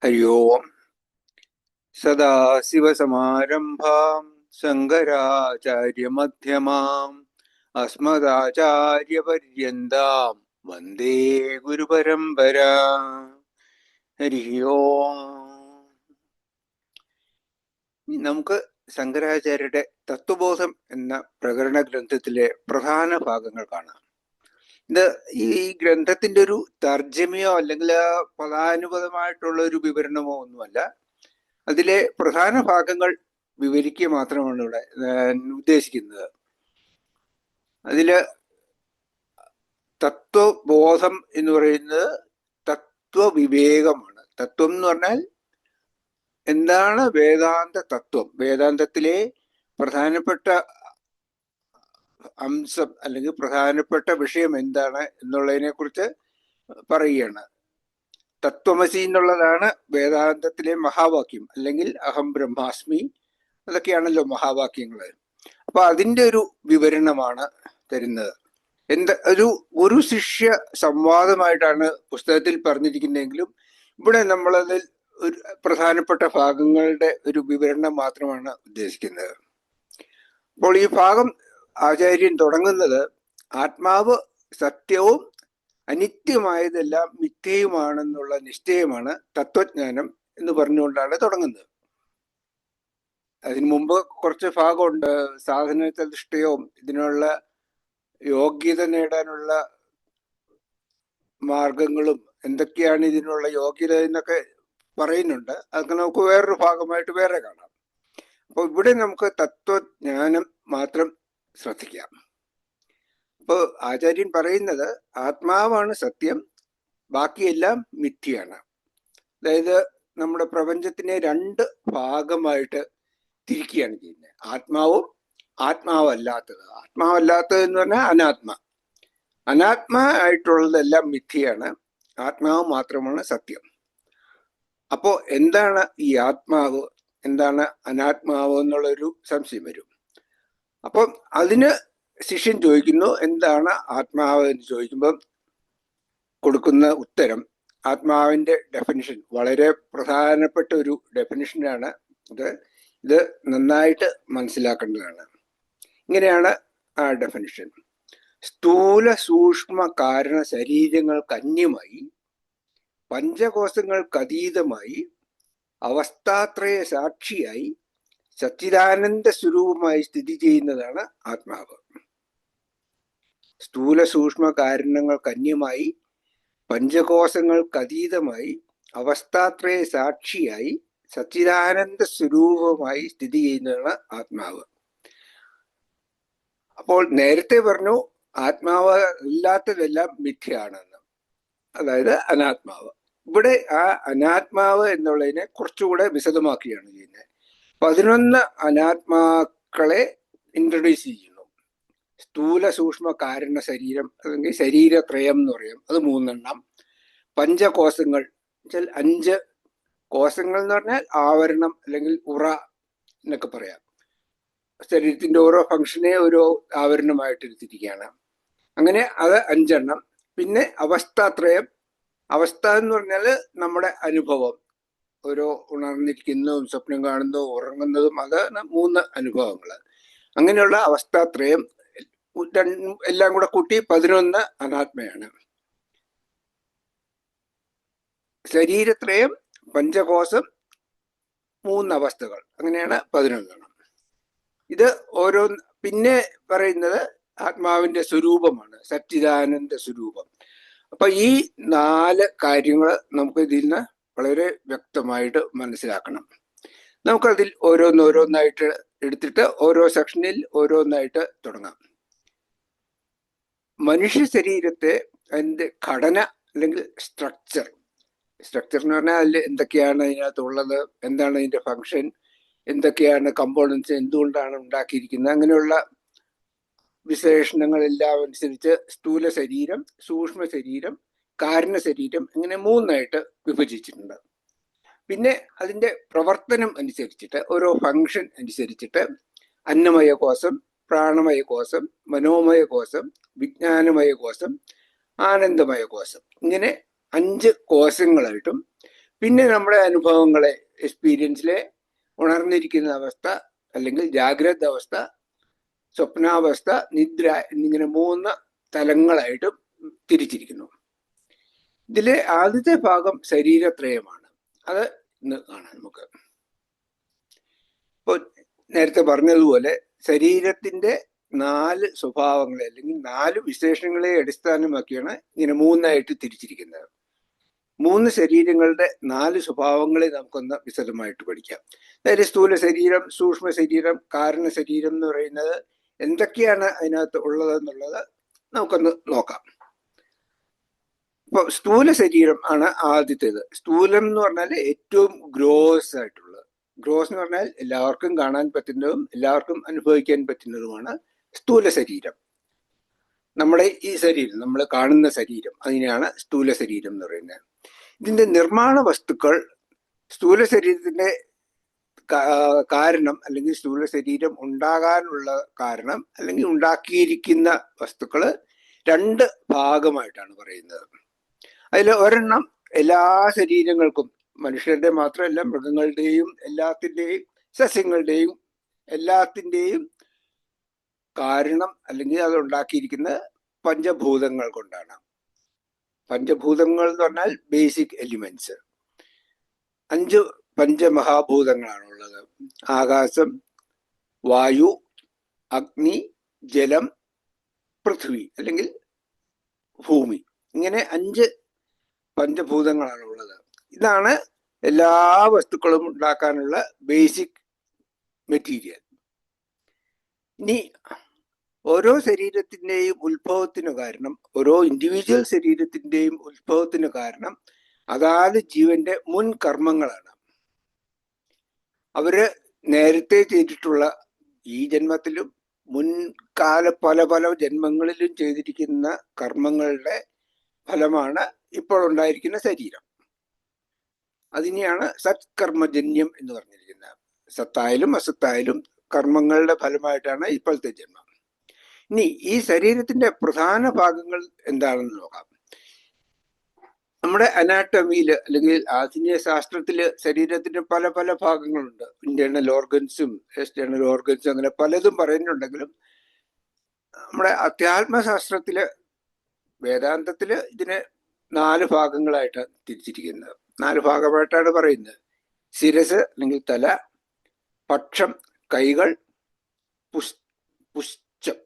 ഹരി ഓം. സദാശിവസമാരംഭാം ശങ്കരാചാര്യമധ്യമാം അസ്മദാചാര്യപര്യന്താം വന്ദേ ഗുരുപരമ്പരാ. ഹരി ഓം. നമുക്ക് ശങ്കരാചാര്യരുടെ തത്വബോധം എന്ന പ്രകരണ ഗ്രന്ഥത്തിലെ പ്രധാന ഭാഗങ്ങൾ കാണാം. ഇത് ഈ ഗ്രന്ഥത്തിന്റെ ഒരു തർജ്ജമയോ അല്ലെങ്കിൽ പദാനുപദമായിട്ടുള്ള ഒരു വിവരണമോ ഒന്നുമല്ല. അതിലെ പ്രധാന ഭാഗങ്ങൾ വിവരിക്കുക മാത്രമാണ് ഇവിടെ ഉദ്ദേശിക്കുന്നത്. അതില് തത്വബോധം എന്ന് പറയുന്നത് തത്വവിവേകമാണ്. തത്വം എന്ന് പറഞ്ഞാൽ എന്താണ് വേദാന്ത തത്വം, വേദാന്തത്തിലെ പ്രധാനപ്പെട്ട അംശം അല്ലെങ്കിൽ പ്രധാനപ്പെട്ട വിഷയം എന്താണ് എന്നുള്ളതിനെ കുറിച്ച് പറയുകയാണ്. തത്വമസി എന്നുള്ളതാണ് വേദാന്തത്തിലെ മഹാവാക്യം, അല്ലെങ്കിൽ അഹം ബ്രഹ്മാസ്മി, അതൊക്കെയാണല്ലോ മഹാവാക്യങ്ങൾ. അപ്പൊ അതിൻ്റെ ഒരു വിവരണമാണ് തരുന്നത്. ഒരു ഗുരു ശിഷ്യ സംവാദമായിട്ടാണ് പുസ്തകത്തിൽ പറഞ്ഞിരിക്കുന്നതെങ്കിലും ഇവിടെ നമ്മളതിൽ ഒരു പ്രധാനപ്പെട്ട ഭാഗങ്ങളുടെ ഒരു വിവരണം മാത്രമാണ് ഉദ്ദേശിക്കുന്നത്. അപ്പോൾ ഈ ഭാഗം ആചാര്യൻ തുടങ്ങുന്നത് ആത്മാവ് സത്യവും അനിത്യമായതെല്ലാം മിഥ്യയുമാണെന്നുള്ള നിശ്ചയമാണ് തത്വജ്ഞാനം എന്ന് പറഞ്ഞുകൊണ്ടാണ് തുടങ്ങുന്നത്. അതിനു മുമ്പ് കുറച്ച് ഭാഗമുണ്ട്. സാധനനിഷ്ഠയും ഇതിനുള്ള യോഗ്യത നേടാനുള്ള മാർഗങ്ങളും എന്തൊക്കെയാണ് ഇതിനുള്ള യോഗ്യത എന്നൊക്കെ പറയുന്നുണ്ട്. അതൊക്കെ നമുക്ക് വേറൊരു ഭാഗമായിട്ട് വേറെ കാണാം. അപ്പോൾ ഇവിടെ നമുക്ക് തത്വജ്ഞാനം മാത്രം ശ്രദ്ധിക്കാം. അപ്പോൾ ആചാര്യൻ പറയുന്നത് ആത്മാവാണ് സത്യം, ബാക്കിയെല്ലാം മിഥ്യയാണ്. അതായത് നമ്മുടെ പ്രപഞ്ചത്തിനെ രണ്ട് ഭാഗമായിട്ട് തിരിക്കുകയാണ് ചെയ്യുന്നത്. ആത്മാവും ആത്മാവല്ലാത്തത്. ആത്മാവല്ലാത്തത് എന്ന് പറഞ്ഞാൽ അനാത്മ. അനാത്മ ആയിട്ടുള്ളതെല്ലാം മിഥ്യയാണ്, ആത്മാവ് മാത്രമാണ് സത്യം. അപ്പോൾ എന്താണ് ഈ ആത്മാവ്, എന്താണ് അനാത്മാവ് എന്നുള്ളൊരു സംശയം വരും. അപ്പം അതിന് ശിഷ്യൻ ചോദിക്കുന്നു എന്താണ് ആത്മാവ് എന്ന് ചോദിക്കുമ്പം കൊടുക്കുന്ന ഉത്തരം, ആത്മാവിൻ്റെ ഡെഫിനിഷൻ വളരെ പ്രധാനപ്പെട്ട ഒരു ഡെഫിനിഷനാണ്. ഇത് നന്നായിട്ട് മനസ്സിലാക്കേണ്ടതാണ്. ഇങ്ങനെയാണ് ആ ഡെഫിനിഷൻ: സ്ഥൂല സൂക്ഷ്മ കാരണ ശരീരങ്ങൾക്ക് അന്യമായി, പഞ്ചകോശങ്ങൾക്ക് അതീതമായി, അവസ്ഥാത്രയ സാക്ഷിയായി, സച്ചിദാനന്ദ സ്വരൂപമായി സ്ഥിതി ചെയ്യുന്നതാണ് ആത്മാവ്. സ്ഥൂല സൂക്ഷ്മ കാരണങ്ങൾക്ക് അന്യമായി, പഞ്ചകോശങ്ങൾക്ക് അതീതമായി, അവസ്ഥാത്രയ സാക്ഷിയായി, സച്ചിദാനന്ദ സ്വരൂപമായി സ്ഥിതി ചെയ്യുന്നതാണ് ആത്മാവ്. അപ്പോൾ നേരത്തെ പറഞ്ഞു ആത്മാവ് ഇല്ലാത്തതെല്ലാം മിഥ്യയാണെന്ന്, അതായത് അനാത്മാവ്. ഇവിടെ ആ അനാത്മാവ് എന്നുള്ളതിനെ കുറച്ചുകൂടെ വിശദമാക്കുകയാണ് ചെയ്യുന്നത്. 11 അനാത്മാക്കളെ ഇൻട്രൊഡ്യൂസ് ചെയ്യുന്നു. സ്ഥൂല സൂക്ഷ്മ കാരണ ശരീരം, അല്ലെങ്കിൽ ശരീരത്രയം എന്ന് പറയും, അത് 3 എണ്ണം. പഞ്ചകോശങ്ങൾ 5 കോശങ്ങൾ എന്ന് പറഞ്ഞാൽ ആവരണം അല്ലെങ്കിൽ ഉറ എന്നൊക്കെ പറയാം. ശരീരത്തിന്റെ ഓരോ ഫംഗ്ഷനെ ഓരോ ആവരണമായിട്ട് എടുത്തിരിക്കുകയാണ്. അങ്ങനെ അത് 5 എണ്ണം. പിന്നെ അവസ്ഥാത്രയം. അവസ്ഥ എന്ന് പറഞ്ഞാൽ നമ്മുടെ അനുഭവം, ഓരോ ഉണർന്നിരിക്കുന്നതും സ്വപ്നം കാണുന്നതും ഉറങ്ങുന്നതും, അതാണ് 3 അനുഭവങ്ങൾ. അങ്ങനെയുള്ള അവസ്ഥാത്രയം എല്ലാം കൂടെ കൂട്ടി 11 അനാത്മയാണ്. ശരീരത്രയം, പഞ്ചകോശം, 3 അവസ്ഥകൾ, അങ്ങനെയാണ് 11. ഇത് ഓരോ പിന്നെ പറയുന്നത് ആത്മാവിന്റെ സ്വരൂപമാണ്, സച്ചിദാനന്ദ സ്വരൂപം. അപ്പൊ ഈ 4 കാര്യങ്ങൾ നമുക്ക് ഇതിൽ നിന്ന് വളരെ വ്യക്തമായിട്ട് മനസ്സിലാക്കണം. നമുക്കതിൽ ഓരോന്നോരോന്നായിട്ട് എടുത്തിട്ട് ഓരോ സെക്ഷനിൽ ഓരോന്നായിട്ട് തുടങ്ങാം. മനുഷ്യ ശരീരത്തെ അതിൻ്റെ ഘടന അല്ലെങ്കിൽ സ്ട്രക്ചർ എന്ന് പറഞ്ഞാൽ അതിൽ എന്തൊക്കെയാണ് അതിനകത്തുള്ളത്, എന്താണ് അതിൻ്റെ ഫങ്ഷൻ, എന്തൊക്കെയാണ് കമ്പോണൻസ്, എന്തുകൊണ്ടാണ് ഉണ്ടാക്കിയിരിക്കുന്നത്, അങ്ങനെയുള്ള വിശേഷണങ്ങളെല്ലാം അനുസരിച്ച് സ്ഥൂല ശരീരം, സൂക്ഷ്മ ശരീരം, കാരണ ശരീരം, ഇങ്ങനെ 3ആയിട്ട് വിഭജിച്ചിട്ടുണ്ട്. പിന്നെ അതിൻ്റെ പ്രവർത്തനം അനുസരിച്ചിട്ട്, ഓരോ ഫങ്ഷൻ അനുസരിച്ചിട്ട് അന്നമയ കോശം, പ്രാണമയ കോശം, മനോമയ കോശം, വിജ്ഞാനമയ കോശം, ആനന്ദമയ കോശം, ഇങ്ങനെ 5 കോശങ്ങളായിട്ടും പിന്നെ നമ്മുടെ അനുഭവങ്ങളെ, എക്സ്പീരിയൻസിലെ ഉണർന്നിരിക്കുന്ന അവസ്ഥ അല്ലെങ്കിൽ ജാഗ്രത അവസ്ഥ, സ്വപ്നാവസ്ഥ, നിദ്ര എന്നിങ്ങനെ 3 തലങ്ങളായിട്ട് തിരിച്ചിരിക്കുന്നു. ഇതിലെ ആദ്യത്തെ ഭാഗം ശരീരത്രയമാണ്. അത് ഇന്ന് കാണാം നമുക്ക്. ഇപ്പോൾ നേരത്തെ പറഞ്ഞതുപോലെ ശരീരത്തിന്റെ 4 സ്വഭാവങ്ങളെ അല്ലെങ്കിൽ 4 വിശേഷങ്ങളെ അടിസ്ഥാനമാക്കിയാണ് ഇങ്ങനെ 3ആയിട്ട് തിരിച്ചിരിക്കുന്നത്. 3 ശരീരങ്ങളുടെ 4 സ്വഭാവങ്ങളെ നമുക്കൊന്ന് വിശദമായിട്ട് പഠിക്കാം. അതായത് സ്ഥൂല ശരീരം, സൂക്ഷ്മ ശരീരം, കാരണ ശരീരം എന്ന് പറയുന്നത് എന്തൊക്കെയാണ് അതിനകത്ത് ഉള്ളതെന്നുള്ളത് നമുക്കൊന്ന് നോക്കാം. ഇപ്പൊ സ്ഥൂല ശരീരം ആണ് ആദ്യത്തേത്. സ്ഥൂലം എന്ന് പറഞ്ഞാൽ ഏറ്റവും ഗ്രോസ് ആയിട്ടുള്ളത്. ഗ്രോസ് എന്ന് പറഞ്ഞാൽ എല്ലാവർക്കും കാണാൻ പറ്റുന്നതും എല്ലാവർക്കും അനുഭവിക്കാൻ പറ്റുന്നതുമാണ് സ്ഥൂല ശരീരം. നമ്മുടെ ഈ ശരീരം, നമ്മൾ കാണുന്ന ശരീരം, അതിനെയാണ് സ്ഥൂല ശരീരം എന്ന് പറയുന്നത്. ഇതിന്റെ നിർമ്മാണ വസ്തുക്കൾ, സ്ഥൂല ശരീരത്തിന്റെ കാരണം അല്ലെങ്കിൽ സ്ഥൂല ശരീരം ഉണ്ടാകാനുള്ള കാരണം അല്ലെങ്കിൽ ഉണ്ടാക്കിയിരിക്കുന്ന വസ്തുക്കള് 2 ഭാഗമായിട്ടാണ് പറയുന്നത്. അതിൽ ഒരെണ്ണം എല്ലാ ശരീരങ്ങൾക്കും, മനുഷ്യരുടെ മാത്രമല്ല മൃഗങ്ങളുടെയും എല്ലാത്തിൻ്റെയും സസ്യങ്ങളുടെയും എല്ലാത്തിൻ്റെയും കാരണം അല്ലെങ്കിൽ അത് ഉണ്ടാക്കിയിരിക്കുന്ന പഞ്ചഭൂതങ്ങൾ കൊണ്ടാണ്. പഞ്ചഭൂതങ്ങൾ എന്ന് പറഞ്ഞാൽ ബേസിക് എലിമെന്റ്സ്. 5 പഞ്ചമഹാഭൂതങ്ങളാണുള്ളത്. ആകാശം, വായു, അഗ്നി, ജലം, പൃഥ്വി അല്ലെങ്കിൽ ഭൂമി. ഇങ്ങനെ 5 പഞ്ചഭൂതങ്ങളാണ് ഉള്ളത്. ഇതാണ് എല്ലാ വസ്തുക്കളും ഉണ്ടാക്കാനുള്ള ബേസിക് മെറ്റീരിയൽ. ഇനി ഓരോ ശരീരത്തിൻ്റെയും ഉത്ഭവത്തിന് കാരണം, ഓരോ ഇൻഡിവിജ്വൽ ശരീരത്തിൻ്റെയും ഉത്ഭവത്തിന് കാരണം അതാത് ജീവന്റെ മുൻ കർമ്മങ്ങളാണ്. അവര് നേരത്തെ ചെയ്തിട്ടുള്ള, ഈ ജന്മത്തിലും മുൻകാല പല ജന്മങ്ങളിലും ചെയ്തിരിക്കുന്ന കർമ്മങ്ങളുടെ ഫലമാണ് ഇപ്പോൾ ഉണ്ടായിരിക്കുന്ന ശരീരം. അതിനെയാണ് സത്കർമ്മജന്യം എന്ന് പറഞ്ഞിരിക്കുന്നത്. സത്തായാലും അസത്തായാലും കർമ്മങ്ങളുടെ ഫലമായിട്ടാണ് ഇപ്പോഴത്തെ ജന്മം. ഇനി ഈ ശരീരത്തിന്റെ പ്രധാന ഭാഗങ്ങൾ എന്താണെന്ന് നോക്കാം. നമ്മുടെ അനാട്ടമിയിൽ അല്ലെങ്കിൽ ആധുനിക ശാസ്ത്രത്തില് ശരീരത്തിന് പല ഭാഗങ്ങളുണ്ട്. ഇന്റേണൽ ഓർഗൻസും എക്സ്റ്റേണൽ ഓർഗൻസും അങ്ങനെ പലതും പറയുന്നുണ്ടെങ്കിലും നമ്മുടെ അധ്യാത്മശാസ്ത്രത്തില്, വേദാന്തത്തില് ഇതിനെ 4 ഭാഗങ്ങളായിട്ട് തിരിച്ചിരിക്കുന്നത്. 4 ഭാഗമായിട്ടാണ് പറയുന്നത്. ശിരസ് അല്ലെങ്കിൽ തല, പക്ഷം കൈകൾ, പുഷ്ടം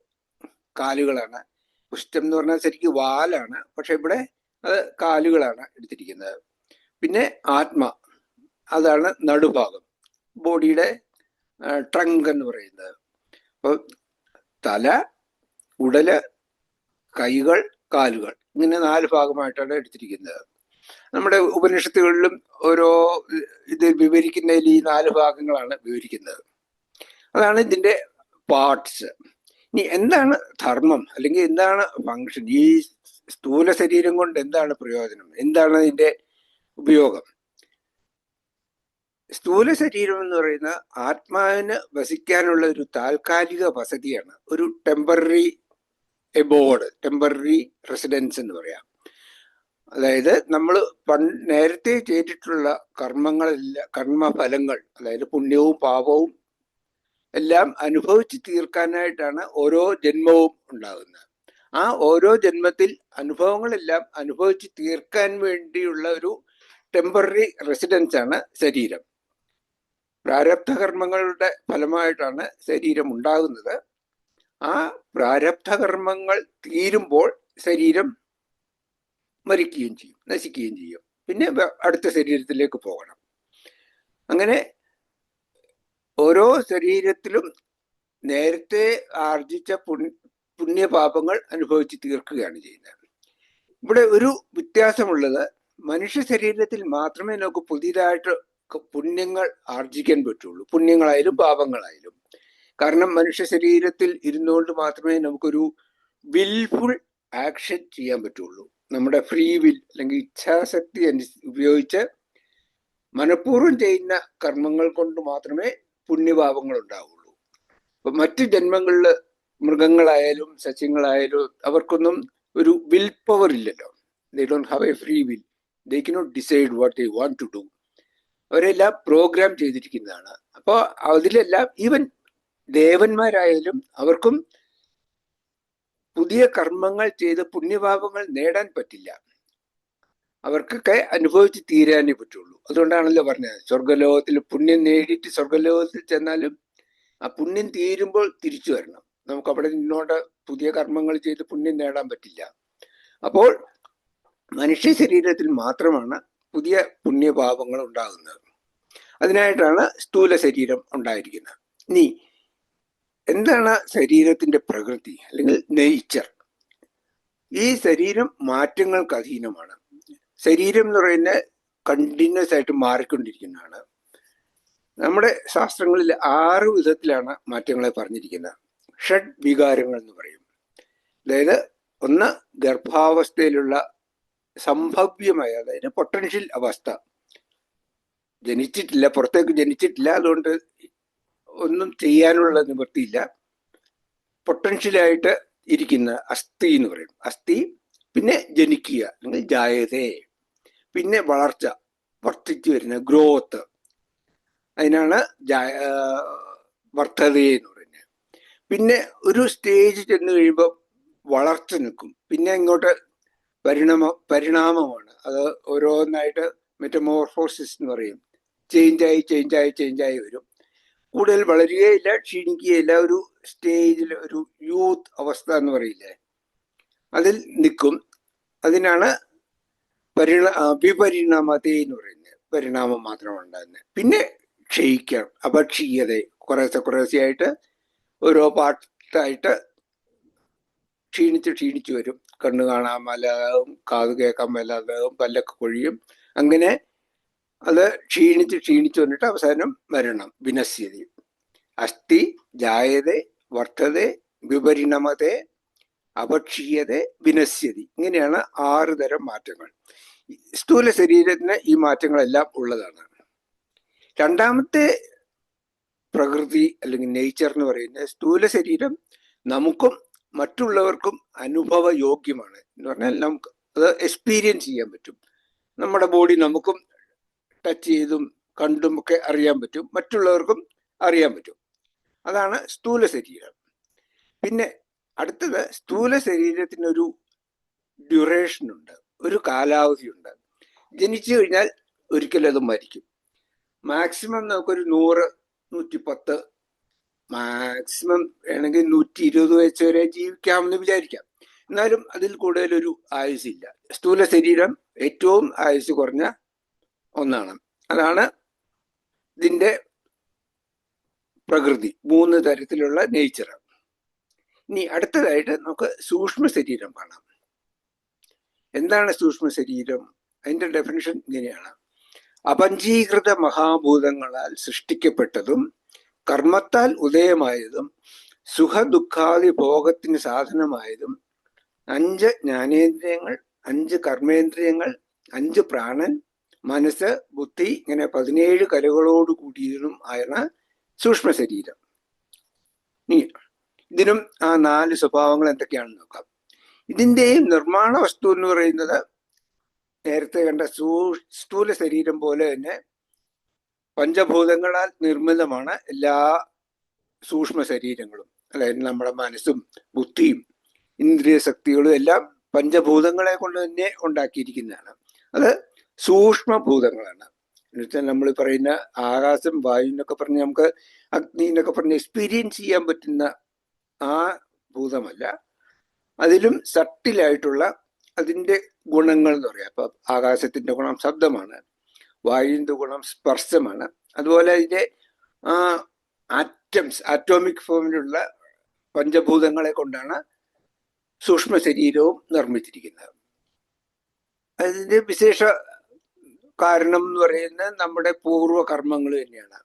കാലുകളാണ്. പുഷ്ടം എന്ന് പറഞ്ഞാൽ ശരിക്കും വാലാണ്, പക്ഷെ ഇവിടെ അത് കാലുകളാണ് എടുത്തിരിക്കുന്നത്. പിന്നെ ആത്മ, അതാണ് നടുഭാഗം, ബോഡിയുടെ ട്രങ്ക് എന്ന് പറയുന്നത്. അപ്പോൾ തല, ഉടല്, കൈകൾ, കാലുകൾ, ഇങ്ങനെ 4 ഭാഗമായിട്ടാണ് എടുത്തിരിക്കുന്നത്. നമ്മുടെ ഉപനിഷത്തുകളിലും ഓരോ ഇത് വിവരിക്കുന്നതിൽ ഈ 4 ഭാഗങ്ങളാണ് വിവരിക്കുന്നത്. അതാണ് ഇതിന്റെ പാർട്സ്. ഇനി എന്താണ് ധർമ്മം അല്ലെങ്കിൽ എന്താണ് ഫങ്ഷൻ? ഈ സ്ഥൂല ശരീരം കൊണ്ട് എന്താണ് പ്രയോജനം, എന്താണ് ഇതിന്റെ ഉപയോഗം? സ്ഥൂല ശരീരം എന്ന് പറയുന്നത് ആത്മാവിന് വസിക്കാനുള്ള ഒരു താൽക്കാലിക വസതിയാണ്, ഒരു ടെമ്പററി എബോർഡ്, ടെമ്പററി റെസിഡൻസ് എന്ന് പറയാം. അതായത് നമ്മൾ നേരത്തെ ചെയ്തിട്ടുള്ള കർമ്മങ്ങളെല്ലാം, കർമ്മഫലങ്ങൾ, അതായത് പുണ്യവും പാപവും എല്ലാം അനുഭവിച്ച് തീർക്കാനായിട്ടാണ് ഓരോ ജന്മവും ഉണ്ടാകുന്നത്. ആ ഓരോ ജന്മത്തിൽ അനുഭവങ്ങളെല്ലാം അനുഭവിച്ച് തീർക്കാൻ വേണ്ടിയുള്ള ഒരു ടെമ്പററി റെസിഡൻസ് ആണ് ശരീരം. പ്രാരബ്ധ കർമ്മങ്ങളുടെ ഫലമായിട്ടാണ് ശരീരം ഉണ്ടാകുന്നത്. ആ പ്രാരബ്ധ കർമ്മങ്ങൾ തീരുമ്പോൾ ശരീരം മരിക്കുകയും ചെയ്യും, നശിക്കുകയും ചെയ്യും. പിന്നെ അടുത്ത ശരീരത്തിലേക്ക് പോകണം. അങ്ങനെ ഓരോ ശരീരത്തിലും നേരത്തെ ആർജിച്ച പുണ്യപാപങ്ങൾ അനുഭവിച്ച് തീർക്കുകയാണ് ചെയ്യുന്നത്. ഇവിടെ ഒരു വ്യത്യാസമുള്ളത്, മനുഷ്യ ശരീരത്തിൽ മാത്രമേ നമുക്ക് പുതിയതായിട്ട് പുണ്യങ്ങൾ ആർജിക്കാൻ പറ്റുള്ളൂ, പുണ്യങ്ങളായാലും പാപങ്ങളായാലും. കാരണം മനുഷ്യ ശരീരത്തിൽ ഇരുന്നുകൊണ്ട് മാത്രമേ നമുക്കൊരു വിൽഫുൾ ആക്ഷൻ ചെയ്യാൻ പറ്റുള്ളൂ. നമ്മുടെ ഫ്രീ വിൽ അല്ലെങ്കിൽ ഇച്ഛാശക്തി ഉപയോഗിച്ച് മനഃപൂർവ്വം ചെയ്യുന്ന കർമ്മങ്ങൾ കൊണ്ട് മാത്രമേ പുണ്യപാപങ്ങൾ ഉണ്ടാവുള്ളൂ. അപ്പൊ മറ്റു ജന്മങ്ങളില് മൃഗങ്ങളായാലും സസ്യങ്ങളായാലും അവർക്കൊന്നും ഒരു വിൽ പവർ ഇല്ലല്ലോ. They don't have a free will. They cannot decide what they want to do. അവരെല്ലാം പ്രോഗ്രാം ചെയ്തിരിക്കുന്നതാണ്. അപ്പോൾ അതിലെല്ലാം ഈവൻ ദേവന്മാരായാലും അവർക്കും പുതിയ കർമ്മങ്ങൾ ചെയ്ത് പുണ്യപാപങ്ങൾ നേടാൻ പറ്റില്ല. അവർക്കൊക്കെ അനുഭവിച്ച് തീരാനേ പറ്റുള്ളൂ. അതുകൊണ്ടാണല്ലോ പറഞ്ഞത്, സ്വർഗലോകത്തിൽ പുണ്യം നേടിയിട്ട് സ്വർഗലോകത്തിൽ ചെന്നാലും ആ പുണ്യം തീരുമ്പോൾ തിരിച്ചു വരണം. നമുക്ക് അവിടെ നിന്നോണ്ട് പുതിയ കർമ്മങ്ങൾ ചെയ്ത് പുണ്യം നേടാൻ പറ്റില്ല. അപ്പോൾ മനുഷ്യ ശരീരത്തിൽ മാത്രമാണ് പുതിയ പുണ്യപാപങ്ങൾ ഉണ്ടാകുന്നത്. അതിനായിട്ടാണ് സ്ഥൂല ശരീരം ഉണ്ടായിരിക്കുന്നത്. ഇനി എന്താണ് ശരീരത്തിന്റെ പ്രകൃതി അല്ലെങ്കിൽ നേച്ചർ? ഈ ശരീരം മാറ്റങ്ങൾക്ക് അധീനമാണ്. ശരീരം എന്ന് പറയുന്നത് കണ്ടിന്യൂസ് ആയിട്ട് മാറിക്കൊണ്ടിരിക്കുന്നതാണ്. നമ്മുടെ ശാസ്ത്രങ്ങളിൽ 6 വിധത്തിലാണ് മാറ്റങ്ങളെ പറഞ്ഞിരിക്കുന്നത്. ഷഡ് വികാരങ്ങൾ എന്ന് പറയും. അതായത് ഒന്ന്, ഗർഭാവസ്ഥയിലുള്ള സംഭവ്യമായ, അതായത് പൊട്ടൻഷ്യൽ അവസ്ഥ. ജനിച്ചിട്ടില്ല, പുറത്തേക്ക് ജനിച്ചിട്ടില്ല, അതുകൊണ്ട് ഒന്നും ചെയ്യാനുള്ള നിവൃത്തിയില്ല. പൊട്ടൻഷ്യലായിട്ട് ഇരിക്കുന്ന അസ്ഥി എന്ന് പറയും. അസ്ഥി, പിന്നെ ജനിക്കുക അല്ലെങ്കിൽ ജായതേ, പിന്നെ വളർച്ച, വർദ്ധിച്ചു വരുന്ന ഗ്രോത്ത്, അതിനാണ് വർദ്ധത എന്ന് പറയുന്നത്. പിന്നെ ഒരു സ്റ്റേജ് ചെന്ന് കഴിയുമ്പോൾ വളർച്ച നിൽക്കും. പിന്നെ ഇങ്ങോട്ട് പരിണാമമാണ്. അത് ഓരോന്നായിട്ട് മെറ്റമോർഫോസിസ് എന്ന് പറയും. ചേഞ്ചായി വരും. കൂടുതൽ വളരുകയില്ല, ക്ഷീണിക്കുകയില്ല. ഒരു സ്റ്റേജിൽ ഒരു യൂത്ത് അവസ്ഥ എന്ന് പറയില്ലേ, അതിൽ നിൽക്കും. അതിനാണ് വിപരിണാമത എന്ന് പറയുന്നത്. പരിണാമം മാത്രമാണ് ഉണ്ടാകുന്നത്. പിന്നെ ക്ഷയിക്കാം, അപക്ഷീയത, കുറേശ്ശെയായിട്ട് ഓരോ പാർട്ടായിട്ട് ക്ഷീണിച്ചു വരും. കണ്ണ് കാണാൻ മേലാതാകും, കാത് കേൾക്കാൻ മേലാതാകും, പല്ലൊക്കെ കൊഴിയും. അങ്ങനെ അത് ക്ഷീണിച്ച് വന്നിട്ട് അവസാനം മരണം, വിനശ്യതി. അസ്ഥി, ജായതേ, വർദ്ധതേ, വിപരിണമതേ, അപക്ഷീയതേ, വിനശ്യതി. ഇങ്ങനെയാണ് 6 തരം മാറ്റങ്ങൾ. സ്ഥൂല ശരീരത്തിന് ഈ മാറ്റങ്ങളെല്ലാം ഉള്ളതാണ്. രണ്ടാമത്തെ പ്രകൃതി അല്ലെങ്കിൽ നേച്ചർ എന്ന് പറയുന്നത്, സ്ഥൂല ശരീരം നമുക്കും മറ്റുള്ളവർക്കും അനുഭവയോഗ്യമാണ് എന്ന് പറഞ്ഞാൽ നമുക്ക് അത് എക്സ്പീരിയൻസ് ചെയ്യാൻ പറ്റും. നമ്മുടെ ബോഡി നമുക്കും ടച്ച് ചെയ്തും കണ്ടും ഒക്കെ അറിയാൻ പറ്റും, മറ്റുള്ളവർക്കും അറിയാൻ പറ്റും. അതാണ് സ്ഥൂല ശരീരം. പിന്നെ അടുത്തത്, സ്ഥൂല ശരീരത്തിനൊരു ഡ്യൂറേഷൻ ഉണ്ട്, ഒരു കാലാവധിയുണ്ട്. ജനിച്ചു കഴിഞ്ഞാൽ ഒരിക്കലും അത് മരിക്കും. മാക്സിമം നമുക്കൊരു 100, 110, മാക്സിമം വേണമെങ്കിൽ 120 വയസ്സ് വരെ ജീവിക്കാമെന്ന് വിചാരിക്കാം. എന്നാലും അതിൽ കൂടുതലൊരു ആയുസില്ല. സ്ഥൂല ശരീരം ഏറ്റവും ആയുസ് കുറഞ്ഞ ഒന്നാണ്. അതാണ് ഇതിൻ്റെ പ്രകൃതി. 3 തരത്തിലുള്ള നേച്ചർ. ഇനി അടുത്തതായിട്ട് നമുക്ക് സൂക്ഷ്മ ശരീരം കാണാം. എന്താണ് സൂക്ഷ്മ ശരീരം? അതിൻ്റെ ഡെഫിനിഷൻ ഇങ്ങനെയാണ്: അപഞ്ചീകൃത മഹാഭൂതങ്ങളാൽ സൃഷ്ടിക്കപ്പെട്ടതും കർമ്മത്താൽ ഉദയമായതും സുഖദുഃഖാദി ഭോഗത്തിന് സാധനമായതും 5 ജ്ഞാനേന്ദ്രിയങ്ങൾ, 5 കർമ്മേന്ദ്രിയങ്ങൾ, 5 പ്രാണൻ, മനസ്സ്, ബുദ്ധി, ഇങ്ങനെ 17 കലകളോട് കൂടിയതും ആണ് സൂക്ഷ്മ ശരീരം. ഇതിനും ആ 4 സ്വഭാവങ്ങൾ എന്തൊക്കെയാണെന്ന് നോക്കാം. ഇതിൻ്റെയും നിർമ്മാണ വസ്തു എന്ന് പറയുന്നത് നേരത്തെ കണ്ട സ്ഥൂല ശരീരം പോലെ തന്നെ പഞ്ചഭൂതങ്ങളാൽ നിർമ്മിതമാണ് എല്ലാ സൂക്ഷ്മ ശരീരങ്ങളും. അതായത് നമ്മുടെ മനസ്സും ബുദ്ധിയും ഇന്ദ്രിയ ശക്തികളും എല്ലാം പഞ്ചഭൂതങ്ങളെ കൊണ്ട് തന്നെ ഉണ്ടാക്കിയിരിക്കുന്നതാണ്. അത് സൂക്ഷ്മഭൂതങ്ങളാണ്. എന്നുവെച്ചാൽ നമ്മൾ പറയുന്ന ആകാശം, വായു എന്നൊക്കെ പറഞ്ഞ് നമുക്ക് അഗ്നി എന്നൊക്കെ പറഞ്ഞ് എക്സ്പീരിയൻസ് ചെയ്യാൻ പറ്റുന്ന ആ ഭൂതമല്ല. അതിലും സട്ടിലായിട്ടുള്ള അതിൻ്റെ ഗുണങ്ങൾ എന്ന് പറയാം. അപ്പൊ ആകാശത്തിന്റെ ഗുണം ശബ്ദമാണ്, വായുവിന്റെ ഗുണം സ്പർശമാണ്. അതുപോലെ അതിന്റെ ആറ്റംസ്, ആറ്റോമിക് ഫോമിലുള്ള പഞ്ചഭൂതങ്ങളെ കൊണ്ടാണ് സൂക്ഷ്മ ശരീരവും നിർമ്മിച്ചിരിക്കുന്നത്. അതിന്റെ വിശേഷ കാരണം എന്ന് പറയുന്നത് നമ്മുടെ പൂർവ്വ കർമ്മങ്ങൾ തന്നെയാണ്.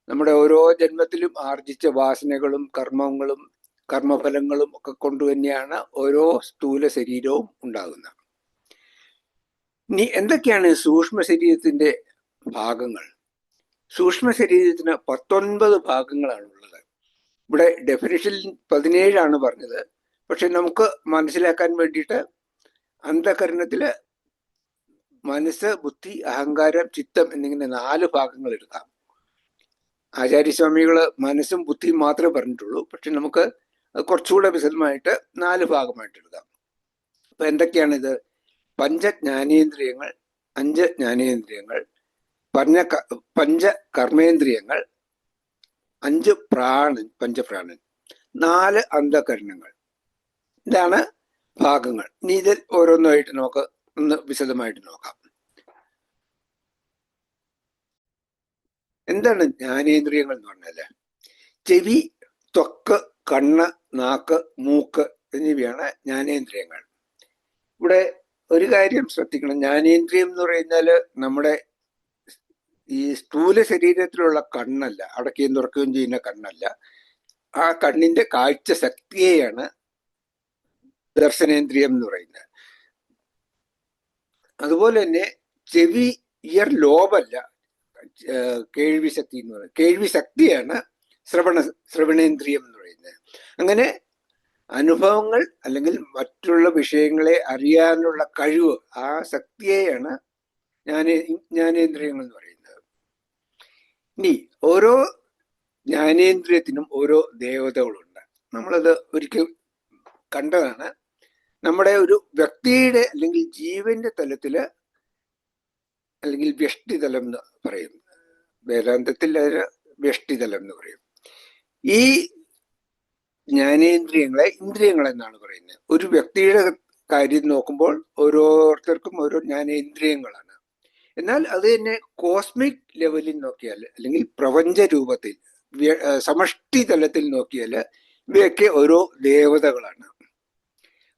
നമ്മുടെ ഓരോ ജന്മത്തിലും ആർജിച്ച വാസനകളും കർമ്മങ്ങളും കർമ്മഫലങ്ങളും ഒക്കെ കൊണ്ട് തന്നെയാണ് ഓരോ സ്ഥൂല ശരീരവും ഉണ്ടാകുന്നത്. ഇനി എന്തൊക്കെയാണ് സൂക്ഷ്മ ശരീരത്തിന്റെ ഭാഗങ്ങൾ? സൂക്ഷ്മ ശരീരത്തിന് 19 ഭാഗങ്ങളാണ് ഉള്ളത്. ഇവിടെ ഡെഫിനിഷനിൽ 17 പറഞ്ഞത്. പക്ഷെ നമുക്ക് മനസ്സിലാക്കാൻ വേണ്ടിയിട്ട് അന്ധകരണത്തില് മനസ്സ്, ബുദ്ധി, അഹങ്കാരം, ചിത്തം എന്നിങ്ങനെ 4 ഭാഗങ്ങൾ എടുക്കാം. ആചാര്യസ്വാമികൾ മനസ്സും ബുദ്ധിയും മാത്രമേ പറഞ്ഞിട്ടുള്ളൂ. പക്ഷെ നമുക്ക് കുറച്ചുകൂടെ വിശദമായിട്ട് 4 ഭാഗമായിട്ട് എടുക്കാം. അപ്പൊ എന്തൊക്കെയാണിത്? പഞ്ചജ്ഞാനേന്ദ്രിയങ്ങൾ, 5 ജ്ഞാനേന്ദ്രിയങ്ങൾ, പഞ്ച കർമ്മേന്ദ്രിയങ്ങൾ, 5 പഞ്ചപ്രാണൻ, 4 അന്ധകരണങ്ങൾ. ഇതാണ് ഭാഗങ്ങൾ. ഇനി ഇതിൽ ഓരോന്നായിട്ട് നമുക്ക് ഒന്ന് വിശദമായിട്ട് നോക്കാം. എന്താണ് ജ്ഞാനേന്ദ്രിയങ്ങൾ എന്ന് പറഞ്ഞാല്? ചെവി, ത്വക്ക്, കണ്ണ്, നാക്ക്, മൂക്ക് എന്നിവയാണ് ജ്ഞാനേന്ദ്രിയങ്ങൾ. ഇവിടെ ഒരു കാര്യം ശ്രദ്ധിക്കണം. ജ്ഞാനേന്ദ്രിയം എന്ന് പറയുന്നത് നമ്മുടെ ഈ സ്ഥൂല ശരീരത്തിലുള്ള കണ്ണല്ല, അടക്കുകയും തുറക്കുകയും ചെയ്യുന്ന കണ്ണല്ല. ആ കണ്ണിന്റെ കാഴ്ച ശക്തിയെയാണ് ദർശനേന്ദ്രിയം എന്ന് പറയുന്നത്. അതുപോലെ തന്നെ ചെവി, ഇയർ ലോബല്ല കേൾവി ശക്തി എന്ന് പറയുന്നത്. കേൾവി ശക്തിയാണ് ശ്രവണേന്ദ്രിയം എന്ന് പറയുന്നത്. അങ്ങനെ അനുഭവങ്ങൾ അല്ലെങ്കിൽ മറ്റുള്ള വിഷയങ്ങളെ അറിയാനുള്ള കഴിവ്, ആ ശക്തിയെയാണ് ജ്ഞാനേന്ദ്രിയങ്ങൾ എന്ന് പറയുന്നത്. ഇനി ഓരോ ജ്ഞാനേന്ദ്രിയത്തിനും ഓരോ ദേവതകളുണ്ട്. നമ്മളത് ഒരിക്കൽ കണ്ടതാണ്. നമ്മുടെ ഒരു വ്യക്തിയുടെ അല്ലെങ്കിൽ ജീവന്റെ തലത്തില്, അല്ലെങ്കിൽ വ്യഷ്ടിതലം എന്ന് പറയും, വേദാന്തത്തിൽ അതിന് വ്യഷ്ടിതലം എന്ന് പറയും. ഈ ജ്ഞാനേന്ദ്രിയങ്ങളെ ഇന്ദ്രിയങ്ങൾ എന്നാണ് പറയുന്നത്. ഒരു വ്യക്തിയുടെ കാര്യം നോക്കുമ്പോൾ ഓരോരുത്തർക്കും ഓരോ ജ്ഞാനേന്ദ്രിയങ്ങളാണ്. എന്നാൽ അത് തന്നെ കോസ്മിക് ലെവലിൽ നോക്കിയാൽ, അല്ലെങ്കിൽ പ്രപഞ്ച രൂപത്തിൽ സമഷ്ടി തലത്തിൽ നോക്കിയാൽ ഇവയൊക്കെ ഓരോ ദേവതകളാണ്.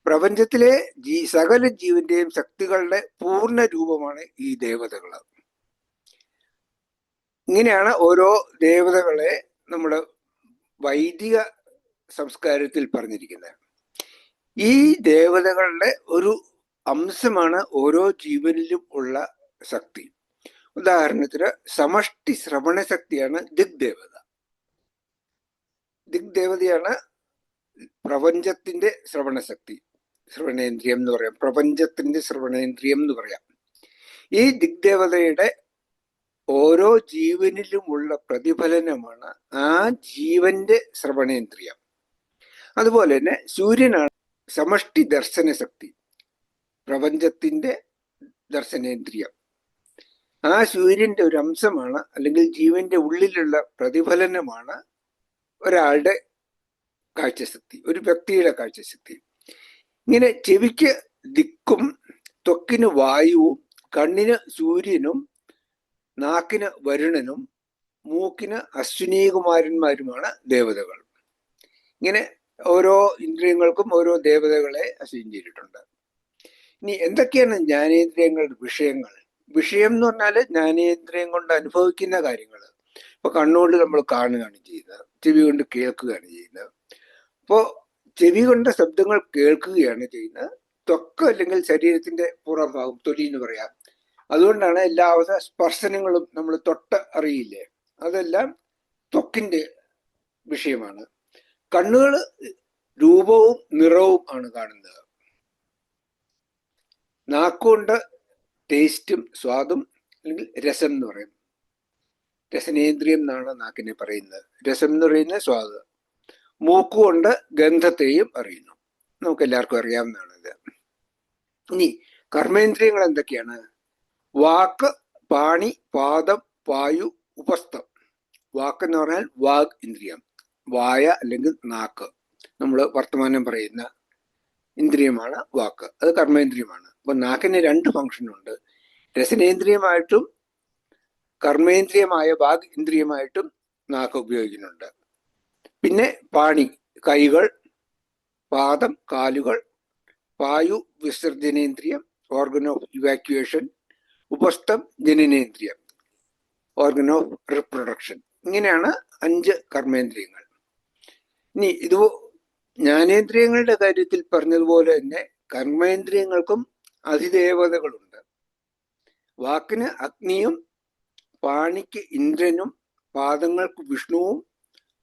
പ്രപഞ്ചത്തിലെ സകല ജീവന്റെയും ശക്തികളുടെ പൂർണ്ണ രൂപമാണ് ഈ ദേവതകൾ. ഇങ്ങനെയാണ് ഓരോ ദേവതകളെ നമ്മുടെ വൈദിക സംസ്കാരത്തിൽ പറഞ്ഞിരിക്കുന്നത്. ഈ ദേവതകളുടെ ഒരു അംശമാണ് ഓരോ ജീവനിലും ഉള്ള ശക്തി. ഉദാഹരണത്തിന് സമഷ്ടി ശ്രവണ ശക്തിയാണ് ദിഗ്ദേവത. ദിഗ്ദേവതയാണ് പ്രപഞ്ചത്തിന്റെ ശ്രവണശക്തി, ശ്രവണേന്ദ്രിയം എന്ന് പറയാം. പ്രപഞ്ചത്തിന്റെ ശ്രവണേന്ദ്രിയം എന്ന് പറയാം. ഈ ദിഗ്ദേവതയുടെ ഓരോ ജീവനിലുമുള്ള പ്രതിഫലനമാണ് ആ ജീവന്റെ ശ്രവണേന്ദ്രിയം. അതുപോലെ തന്നെ സൂര്യനാണ് സമഷ്ടി ദർശന ശക്തി, പ്രപഞ്ചത്തിന്റെ ദർശനേന്ദ്രിയം. ആ സൂര്യന്റെ ഒരു അംശമാണ്, അല്ലെങ്കിൽ ജീവന്റെ ഉള്ളിലുള്ള പ്രതിഫലനമാണ് ഒരാളുടെ കാഴ്ചശക്തി, ഒരു വ്യക്തിയുടെ കാഴ്ചശക്തി. ഇങ്ങനെ ചെവിക്ക് ദിക്കും, ത്വക്കിന് വായുവും, കണ്ണിന് സൂര്യനും, നാക്കിന് വരുണനും, മൂക്കിന് അശ്വിനീകുമാരന്മാരുമാണ് ദേവതകൾ. ഇങ്ങനെ ഓരോ ഇന്ദ്രിയങ്ങൾക്കും ഓരോ ദേവതകളെ അസൈൻ ചെയ്തിട്ടുണ്ട്. ഇനി എന്തൊക്കെയാണ് ജ്ഞാനേന്ദ്രിയങ്ങളുടെ വിഷയങ്ങൾ? വിഷയം എന്ന് പറഞ്ഞാല് ജ്ഞാനേന്ദ്രിയം കൊണ്ട് അനുഭവിക്കുന്ന കാര്യങ്ങൾ. ഇപ്പൊ കണ്ണുകൊണ്ട് നമ്മൾ കാണുകയാണ് ചെയ്യുന്നത്, ചെവി കൊണ്ട് കേൾക്കുകയാണ് ചെയ്യുന്നത്. അപ്പോ ചെവി കൊണ്ട് ശബ്ദങ്ങൾ കേൾക്കുകയാണ് ചെയ്യുന്നത്. ത്വക്ക് അല്ലെങ്കിൽ ശരീരത്തിന്റെ പുറം ഭാഗം, തൊലി എന്ന് പറയാം. അതുകൊണ്ടാണ് എല്ലാവിധ സ്പർശനങ്ങളും നമ്മൾ തൊട്ട് അറിയില്ലേ, അതെല്ലാം ത്വക്കിന്റെ വിഷയമാണ്. കണ്ണുകൾ രൂപവും നിറവും ആണ് കാണുന്നത്. നാക്കുകൊണ്ട് ടേസ്റ്റും സ്വാദും അല്ലെങ്കിൽ രസം എന്ന് പറയും. രസനേന്ദ്രിയം എന്നാണ് നാക്കിനെ പറയുന്നത്. രസം എന്ന് പറയുന്നത് സ്വാദ്. മൂക്കുകൊണ്ട് ഗന്ധത്തെയും അറിയുന്നു. നമുക്ക് എല്ലാവർക്കും അറിയാവുന്നതാണ് ഇത്. ഇനി കർമ്മേന്ദ്രിയങ്ങൾ എന്തൊക്കെയാണ്? വാക്ക്, പാണി, പാദം, വായു, ഉപസ്ഥം. വാക്ക് എന്ന് പറഞ്ഞാൽ വാഗ് ഇന്ദ്രിയം, വായ അല്ലെങ്കിൽ നാക്ക്. നമ്മൾ വർത്തമാനം പറയുന്ന ഇന്ദ്രിയമാണ് വാക്ക്, അത് കർമ്മേന്ദ്രിയമാണ്. അപ്പൊ നാക്കിന് 2 ഫംഗ്ഷനുണ്ട്. രസനേന്ദ്രിയമായിട്ടും കർമ്മേന്ദ്രിയമായ വാഗ് ഇന്ദ്രിയമായിട്ടും നാക്ക് ഉപയോഗിക്കുന്നുണ്ട്. പിന്നെ പാണി, കൈകൾ, പാദം, കാലുകൾ, വായു വിസർജനേന്ദ്രിയം, ഓർഗൻ ഓഫ് ഇവാക്യുവേഷൻ, ഉപസ്ഥം ജനനേന്ദ്രിയം, ഓർഗൻ ഓഫ് റിപ്രൊഡക്ഷൻ. ഇങ്ങനെയാണ് 5 കർമ്മേന്ദ്രിയങ്ങൾ. ഇനി ഇത് ജ്ഞാനേന്ദ്രിയങ്ങളുടെ കാര്യത്തിൽ പറഞ്ഞതുപോലെ തന്നെ കർമ്മേന്ദ്രിയങ്ങൾക്കും അതിദേവതകളുണ്ട്. വാക്കിന് അഗ്നിയും, പാണിക്ക് ഇന്ദ്രനും, പാദങ്ങൾക്ക് വിഷ്ണുവും,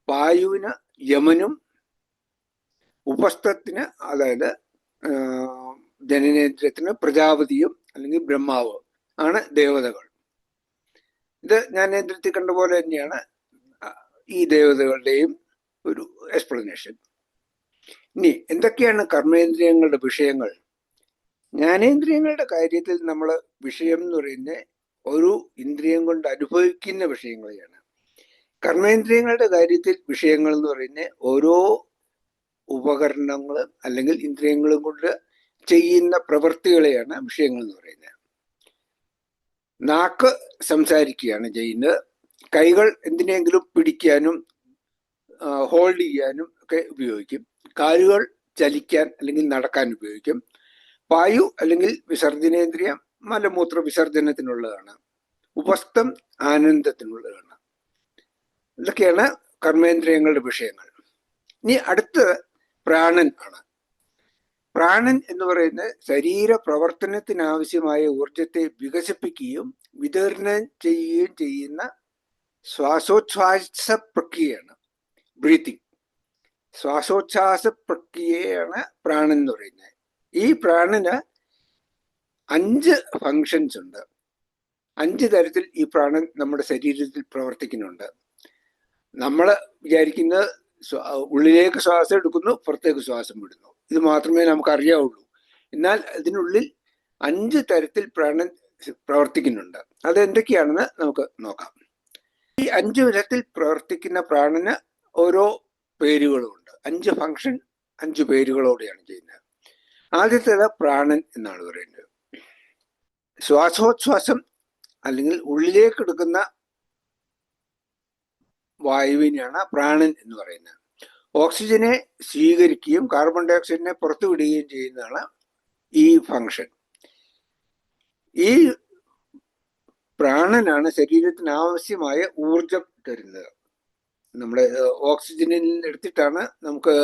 വായുവിന് യമനും, ഉപസ്ഥത്തിന് അതായത് ജനനേന്ദ്രിയത്തിന് പ്രജാപതിയും അല്ലെങ്കിൽ ബ്രഹ്മാവ് ആണ് ദേവതകൾ. ഇത് ജ്ഞാനേന്ദ്രിയത്തിൽ കണ്ട പോലെ തന്നെയാണ് ഈ ദേവതകളുടെയും ഒരു എക്സ്പ്ലനേഷൻ. ഇനി എന്തൊക്കെയാണ് കർമ്മേന്ദ്രിയങ്ങളുടെ വിഷയങ്ങൾ? ജ്ഞാനേന്ദ്രിയങ്ങളുടെ കാര്യത്തിൽ നമ്മൾ വിഷയം എന്ന് പറയുന്നത് ഒരു ഇന്ദ്രിയം കൊണ്ട് അനുഭവിക്കുന്ന വിഷയങ്ങളെയാണ്. കർമ്മേന്ദ്രിയങ്ങളുടെ കാര്യത്തിൽ വിഷയങ്ങൾ എന്ന് പറയുന്നത് ഓരോ ഉപകരണങ്ങളും അല്ലെങ്കിൽ ഇന്ദ്രിയങ്ങളും കൊണ്ട് ചെയ്യുന്ന പ്രവൃത്തികളെയാണ് വിഷയങ്ങൾ എന്ന് പറയുന്നത്. നാക്ക് സംസാരിക്കുകയാണ് ചെയ്യുന്നത്. കൈകൾ എന്തിനെങ്കിലും പിടിക്കാനും ഹോൾഡ് ചെയ്യാനും ഒക്കെ ഉപയോഗിക്കും. കാലുകൾ ചലിക്കാൻ അല്ലെങ്കിൽ നടക്കാൻ ഉപയോഗിക്കും. വായു അല്ലെങ്കിൽ വിസർജനേന്ദ്രിയം മലമൂത്ര വിസർജനത്തിനുള്ളതാണ്. ഉപസ്ഥം ആനന്ദത്തിനുള്ളതാണ്. ഇതൊക്കെയാണ് കർമ്മേന്ദ്രിയങ്ങളുടെ വിഷയങ്ങൾ. ഇനി അടുത്ത് പ്രാണൻ ആണ്. പ്രാണൻ എന്ന് പറയുന്നത് ശരീര പ്രവർത്തനത്തിനാവശ്യമായ ഊർജത്തെ വികസിപ്പിക്കുകയും വിതരണം ചെയ്യുകയും ചെയ്യുന്ന ശ്വാസോച്ഛ്വാസ പ്രക്രിയയാണ് ബ്രീത്തിങ്. ശ്വാസോച്ഛ്വാസ പ്രക്രിയയാണ് പ്രാണൻ എന്ന് പറയുന്നത്. ഈ പ്രാണന് 5 ഫങ്ഷൻസ് ഉണ്ട്. 5 തരത്തിൽ ഈ പ്രാണൻ നമ്മുടെ ശരീരത്തിൽ പ്രവർത്തിക്കുന്നുണ്ട്. നമ്മൾ വിചാരിക്കുന്നത് ഉള്ളിലേക്ക് ശ്വാസം എടുക്കുന്നു, പുറത്തേക്ക് ശ്വാസം വിടുന്നു, ഇത് മാത്രമേ നമുക്ക് അറിയാവുള്ളൂ. എന്നാൽ ഇതിനുള്ളിൽ 5 തരത്തിൽ പ്രാണൻ പ്രവർത്തിക്കുന്നുണ്ട്. അതെന്തൊക്കെയാണെന്ന് നമുക്ക് നോക്കാം. ഈ 5 വിധത്തിൽ പ്രവർത്തിക്കുന്ന പ്രാണന് ഓരോ പേരുകളുമുണ്ട്. 5 ഫങ്ഷൻ 5 പേരുകളോടെയാണ് ചെയ്യുന്നത്. ആദ്യത്തേത് പ്രാണൻ എന്നാണ് പറയുന്നത്. ശ്വാസോച്ഛ്വാസം അല്ലെങ്കിൽ ഉള്ളിലേക്ക് എടുക്കുന്ന വായുവിനെയാണ് പ്രാണൻ എന്ന് പറയുന്നത്. ഓക്സിജനെ സ്വീകരിക്കുകയും കാർബൺ ഡൈ ഓക്സൈഡിനെ പുറത്തുവിടുകയും ചെയ്യുന്നതാണ് ഈ ഫങ്ഷൻ. ഈ പ്രാണനാണ് ശരീരത്തിന് ആവശ്യമായ ഊർജം തരുന്നത്. നമ്മുടെ ഓക്സിജനിൽ എടുത്തിട്ടാണ് നമുക്ക്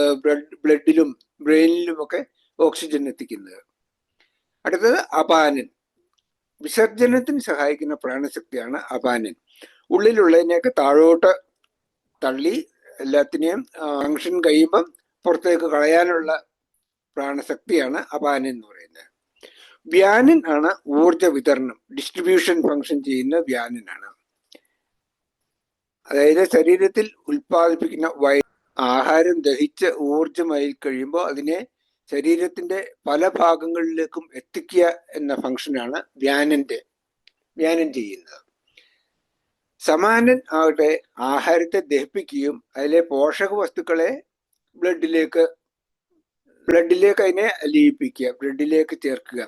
ബ്ലഡിലും ബ്രെയിനിലും ഒക്കെ ഓക്സിജൻ എത്തിക്കുന്നത്. അടുത്തത് അപാനൻ. വിസർജനത്തിന് സഹായിക്കുന്ന പ്രാണശക്തിയാണ് അപാനൻ. ഉള്ളിലുള്ളതിനെയൊക്കെ താഴോട്ട് തള്ളി എല്ലാത്തിനെയും ഫങ്ഷൻ കഴിയുമ്പം പുറത്തേക്ക് കളയാനുള്ള പ്രാണശക്തിയാണ് അപാനൻ എന്ന് പറയുന്നത്. വ്യാനൻ ആണ് ഊർജ വിതരണം, ഡിസ്ട്രിബ്യൂഷൻ ഫങ്ഷൻ ചെയ്യുന്ന വ്യാനനാണ്. അതായത് ശരീരത്തിൽ ഉൽപ്പാദിപ്പിക്കുന്ന ആഹാരം ദഹിച്ച് ഊർജമായി കഴിയുമ്പോൾ അതിനെ ശരീരത്തിന്റെ പല ഭാഗങ്ങളിലേക്കും എത്തിക്കുക എന്ന ഫങ്ഷനാണ് വ്യാനൻ ചെയ്യുന്നത്. സമാനൻ ആകട്ടെ ആഹാരത്തെ ദഹിപ്പിക്കുകയും അതിലെ പോഷക വസ്തുക്കളെ ബ്ലഡിലേക്ക് അതിനെ ലയിപ്പിക്കുക, ബ്ലഡിലേക്ക് ചേർക്കുക.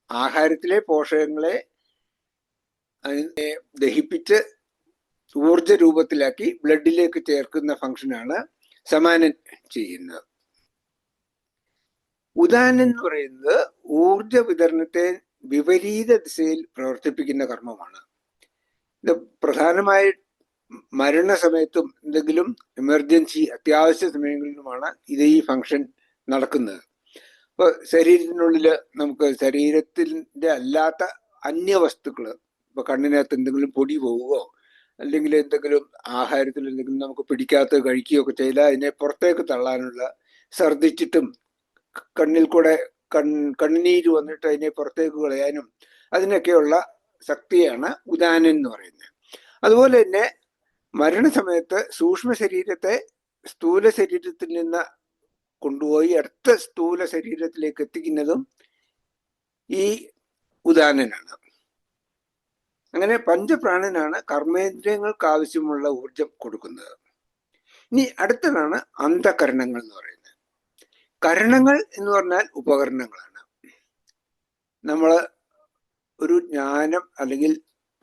ആഹാരത്തിലെ പോഷകങ്ങളെ അതിനെ ദഹിപ്പിച്ച് ഊർജ രൂപത്തിലാക്കി ബ്ലഡിലേക്ക് ചേർക്കുന്ന ഫങ്ഷനാണ് സമാനൻ ചെയ്യുന്നത്. ഉദാനൻ എന്ന് പറയുന്നത് ഊർജ വിതരണത്തെ വിപരീത ദിശയിൽ പ്രവർത്തിപ്പിക്കുന്ന കർമ്മമാണ്. ഇത് പ്രധാനമായി മരണസമയത്തും എന്തെങ്കിലും എമർജൻസി അത്യാവശ്യ സമയങ്ങളിലുമാണ് ഈ ഫങ്ഷൻ നടക്കുന്നത്. ഇപ്പൊ ശരീരത്തിനുള്ളിൽ നമുക്ക് ശരീരത്തിന്റെ അല്ലാത്ത അന്യവസ്തുക്കൾ, ഇപ്പൊ കണ്ണിനകത്ത് എന്തെങ്കിലും പൊടി പോവുകയോ അല്ലെങ്കിൽ എന്തെങ്കിലും ആഹാരത്തിൽ എന്തെങ്കിലും നമുക്ക് പിടിക്കാത്ത കഴിക്കുകയോ ഒക്കെ ചെയ്താൽ അതിനെ പുറത്തേക്ക് തള്ളാനുള്ള, ഛർദ്ദിച്ചിട്ടും കണ്ണിൽ കൂടെ കണ്ണുനീര് വന്നിട്ട് അതിനെ പുറത്തേക്ക് കളയാനും അതിനൊക്കെയുള്ള ശക്തിയാണ് ഉദാനൻ എന്ന് പറയുന്നത്. അതുപോലെ തന്നെ മരണസമയത്ത് സൂക്ഷ്മ ശരീരത്തെ സ്ഥൂല ശരീരത്തിൽ നിന്ന് കൊണ്ടുപോയി അടുത്ത സ്ഥൂല ശരീരത്തിലേക്ക് എത്തിക്കുന്നതും ഈ ഉദാനനാണ്. അങ്ങനെ പഞ്ചപ്രാണനാണ് കർമ്മേന്ദ്രിയങ്ങൾക്ക് ആവശ്യമുള്ള ഊർജം കൊടുക്കുന്നത്. ഇനി അടുത്തതാണ് അന്ധകരണങ്ങൾ എന്ന് പറയുന്നത്. കരണങ്ങൾ എന്ന് പറഞ്ഞാൽ ഉപകരണങ്ങളാണ്. നമ്മൾ ഒരു ജ്ഞാനം അല്ലെങ്കിൽ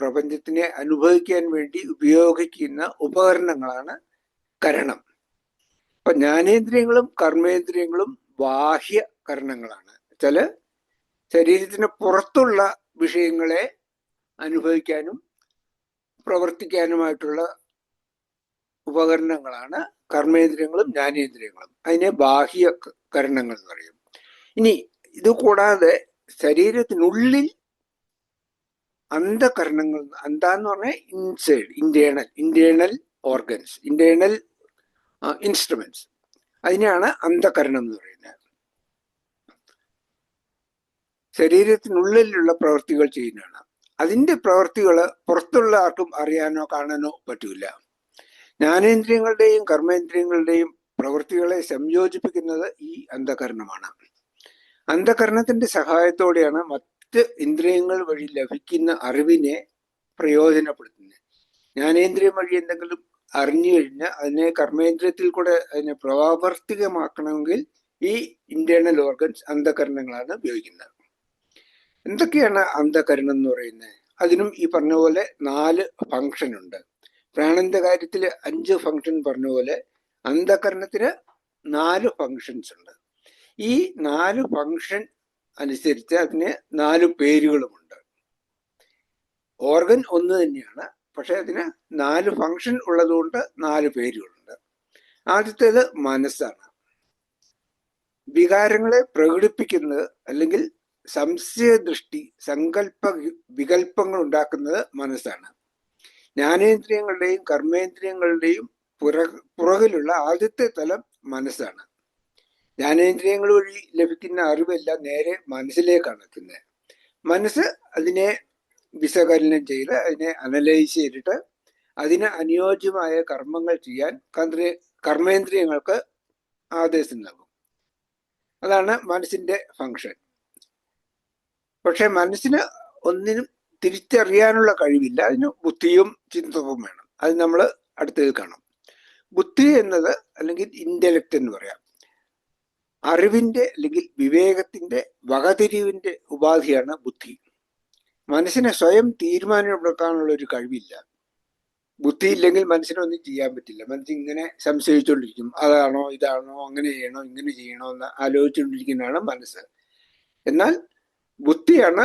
പ്രപഞ്ചത്തിനെ അനുഭവിക്കാൻ വേണ്ടി ഉപയോഗിക്കുന്ന ഉപകരണങ്ങളാണ് കരണം. അപ്പൊ ജ്ഞാനേന്ദ്രിയങ്ങളും കർമ്മേന്ദ്രിയങ്ങളും ബാഹ്യ കരണങ്ങളാണ്. ചില ശരീരത്തിന് പുറത്തുള്ള വിഷയങ്ങളെ അനുഭവിക്കാനും പ്രവർത്തിക്കാനുമായിട്ടുള്ള ഉപകരണങ്ങളാണ് കർമ്മേന്ദ്രിയങ്ങളും ജ്ഞാനേന്ദ്രിയങ്ങളും. അതിനെ ബാഹ്യ കരണങ്ങൾ എന്ന് പറയും. ഇനി ഇത് കൂടാതെ ശരീരത്തിനുള്ളിൽ അന്ധകരണങ്ങൾ, അന്താന്ന് പറഞ്ഞാൽ inside, internal organs, internal instruments, അതിനെയാണ് അന്ധകരണം എന്ന് പറയുന്നത്. ശരീരത്തിനുള്ളിലുള്ള പ്രവൃത്തികൾ ചെയ്യുന്നതാണ്. അതിന്റെ പ്രവൃത്തികൾ പുറത്തുള്ള ആർക്കും അറിയാനോ കാണാനോ പറ്റൂല. ജ്ഞാനേന്ദ്രിയങ്ങളുടെയും കർമ്മേന്ദ്രിയങ്ങളുടെയും പ്രവൃത്തികളെ സംയോജിപ്പിക്കുന്നത് ഈ അന്ധകരണമാണ്. അന്ധകരണത്തിന്റെ സഹായത്തോടെയാണ് മറ്റ് ഇന്ദ്രിയങ്ങൾ വഴി ലഭിക്കുന്ന അറിവിനെ പ്രയോജനപ്പെടുത്തുന്നത്. ജ്ഞാനേന്ദ്രിയം വഴി എന്തെങ്കിലും അറിഞ്ഞു കഴിഞ്ഞാൽ അതിനെ കർമ്മേന്ദ്രിയത്തിൽ കൂടെ അതിനെ പ്രാവർത്തികമാക്കണമെങ്കിൽ ഈ ഇന്റേണൽ ഓർഗൻസ് അന്ധകരണങ്ങളാണ് ഉപയോഗിക്കുന്നത്. എന്തൊക്കെയാണ് അന്ധകരണം എന്ന് പറയുന്നത്? അതിനും ഈ പറഞ്ഞ പോലെ 4 ഫങ്ഷൻ ഉണ്ട്. പ്രാണന്റെ കാര്യത്തിൽ 5 ഫങ്ഷൻ പറഞ്ഞ പോലെ അന്ധകരണത്തിന് 4 ഫങ്ഷൻസ് ഉണ്ട്. ഈ 4 ഫങ്ഷൻ അനുസരിച്ച് അതിന് 4 പേരുകളുമുണ്ട്. ഓർഗൻ ഒന്ന് തന്നെയാണ്, പക്ഷെ അതിന് 4 ഫങ്ഷൻ ഉള്ളതുകൊണ്ട് 4 പേരുകളുണ്ട്. ആദ്യത്തേത് മനസ്സാണ്. വികാരങ്ങളെ പ്രകടിപ്പിക്കുന്നത് അല്ലെങ്കിൽ സംശയദൃഷ്ടി, സങ്കല്പ വികല്പങ്ങൾ ഉണ്ടാക്കുന്നത് മനസ്സാണ്. ജ്ഞാനേന്ദ്രിയങ്ങളുടെയും കർമ്മേന്ദ്രിയങ്ങളുടെയും പുറകിലുള്ള ആദ്യത്തെ തലം മനസ്സാണ്. ജ്ഞാനേന്ദ്രിയങ്ങൾ വഴി ലഭിക്കുന്ന അറിവെല്ലാം നേരെ മനസ്സിലേക്കാണ് എത്തുന്നത്. മനസ്സ് അതിനെ വിശകലനം ചെയ്ത് അതിനെ അനലൈസ് ചെയ്തിട്ട് അതിന് അനുയോജ്യമായ കർമ്മങ്ങൾ ചെയ്യാൻ കർമ്മേന്ദ്രിയങ്ങൾക്ക് ആദേശം നൽകും. അതാണ് മനസ്സിന്റെ ഫങ്ഷൻ. പക്ഷെ മനസ്സിന് ഒന്നിനും തിരിച്ചറിയാനുള്ള കഴിവില്ല. അതിന് ബുദ്ധിയും ചിന്തവും വേണം. അത് നമ്മൾ അടുത്തതിൽ കാണാം. ബുദ്ധി എന്നത് അല്ലെങ്കിൽ ഇന്റലക്ട് എന്ന് പറയാം, അറിവിന്റെ അല്ലെങ്കിൽ വിവേകത്തിന്റെ വകതിരിവിന്റെ ഉപാധിയാണ് ബുദ്ധി. മനസ്സിനെ സ്വയം തീരുമാനമെടുക്കാനുള്ള ഒരു കഴിവില്ല. ബുദ്ധി ഇല്ലെങ്കിൽ മനസ്സിനൊന്നും ചെയ്യാൻ പറ്റില്ല. മനസ്സ് ഇങ്ങനെ സംശയിച്ചുകൊണ്ടിരിക്കും, അതാണോ ഇതാണോ, അങ്ങനെ ചെയ്യണോ ഇങ്ങനെ ചെയ്യണോ എന്ന് ആലോചിച്ചുകൊണ്ടിരിക്കുന്നതാണ് മനസ്സ്. എന്നാൽ ബുദ്ധിയാണ്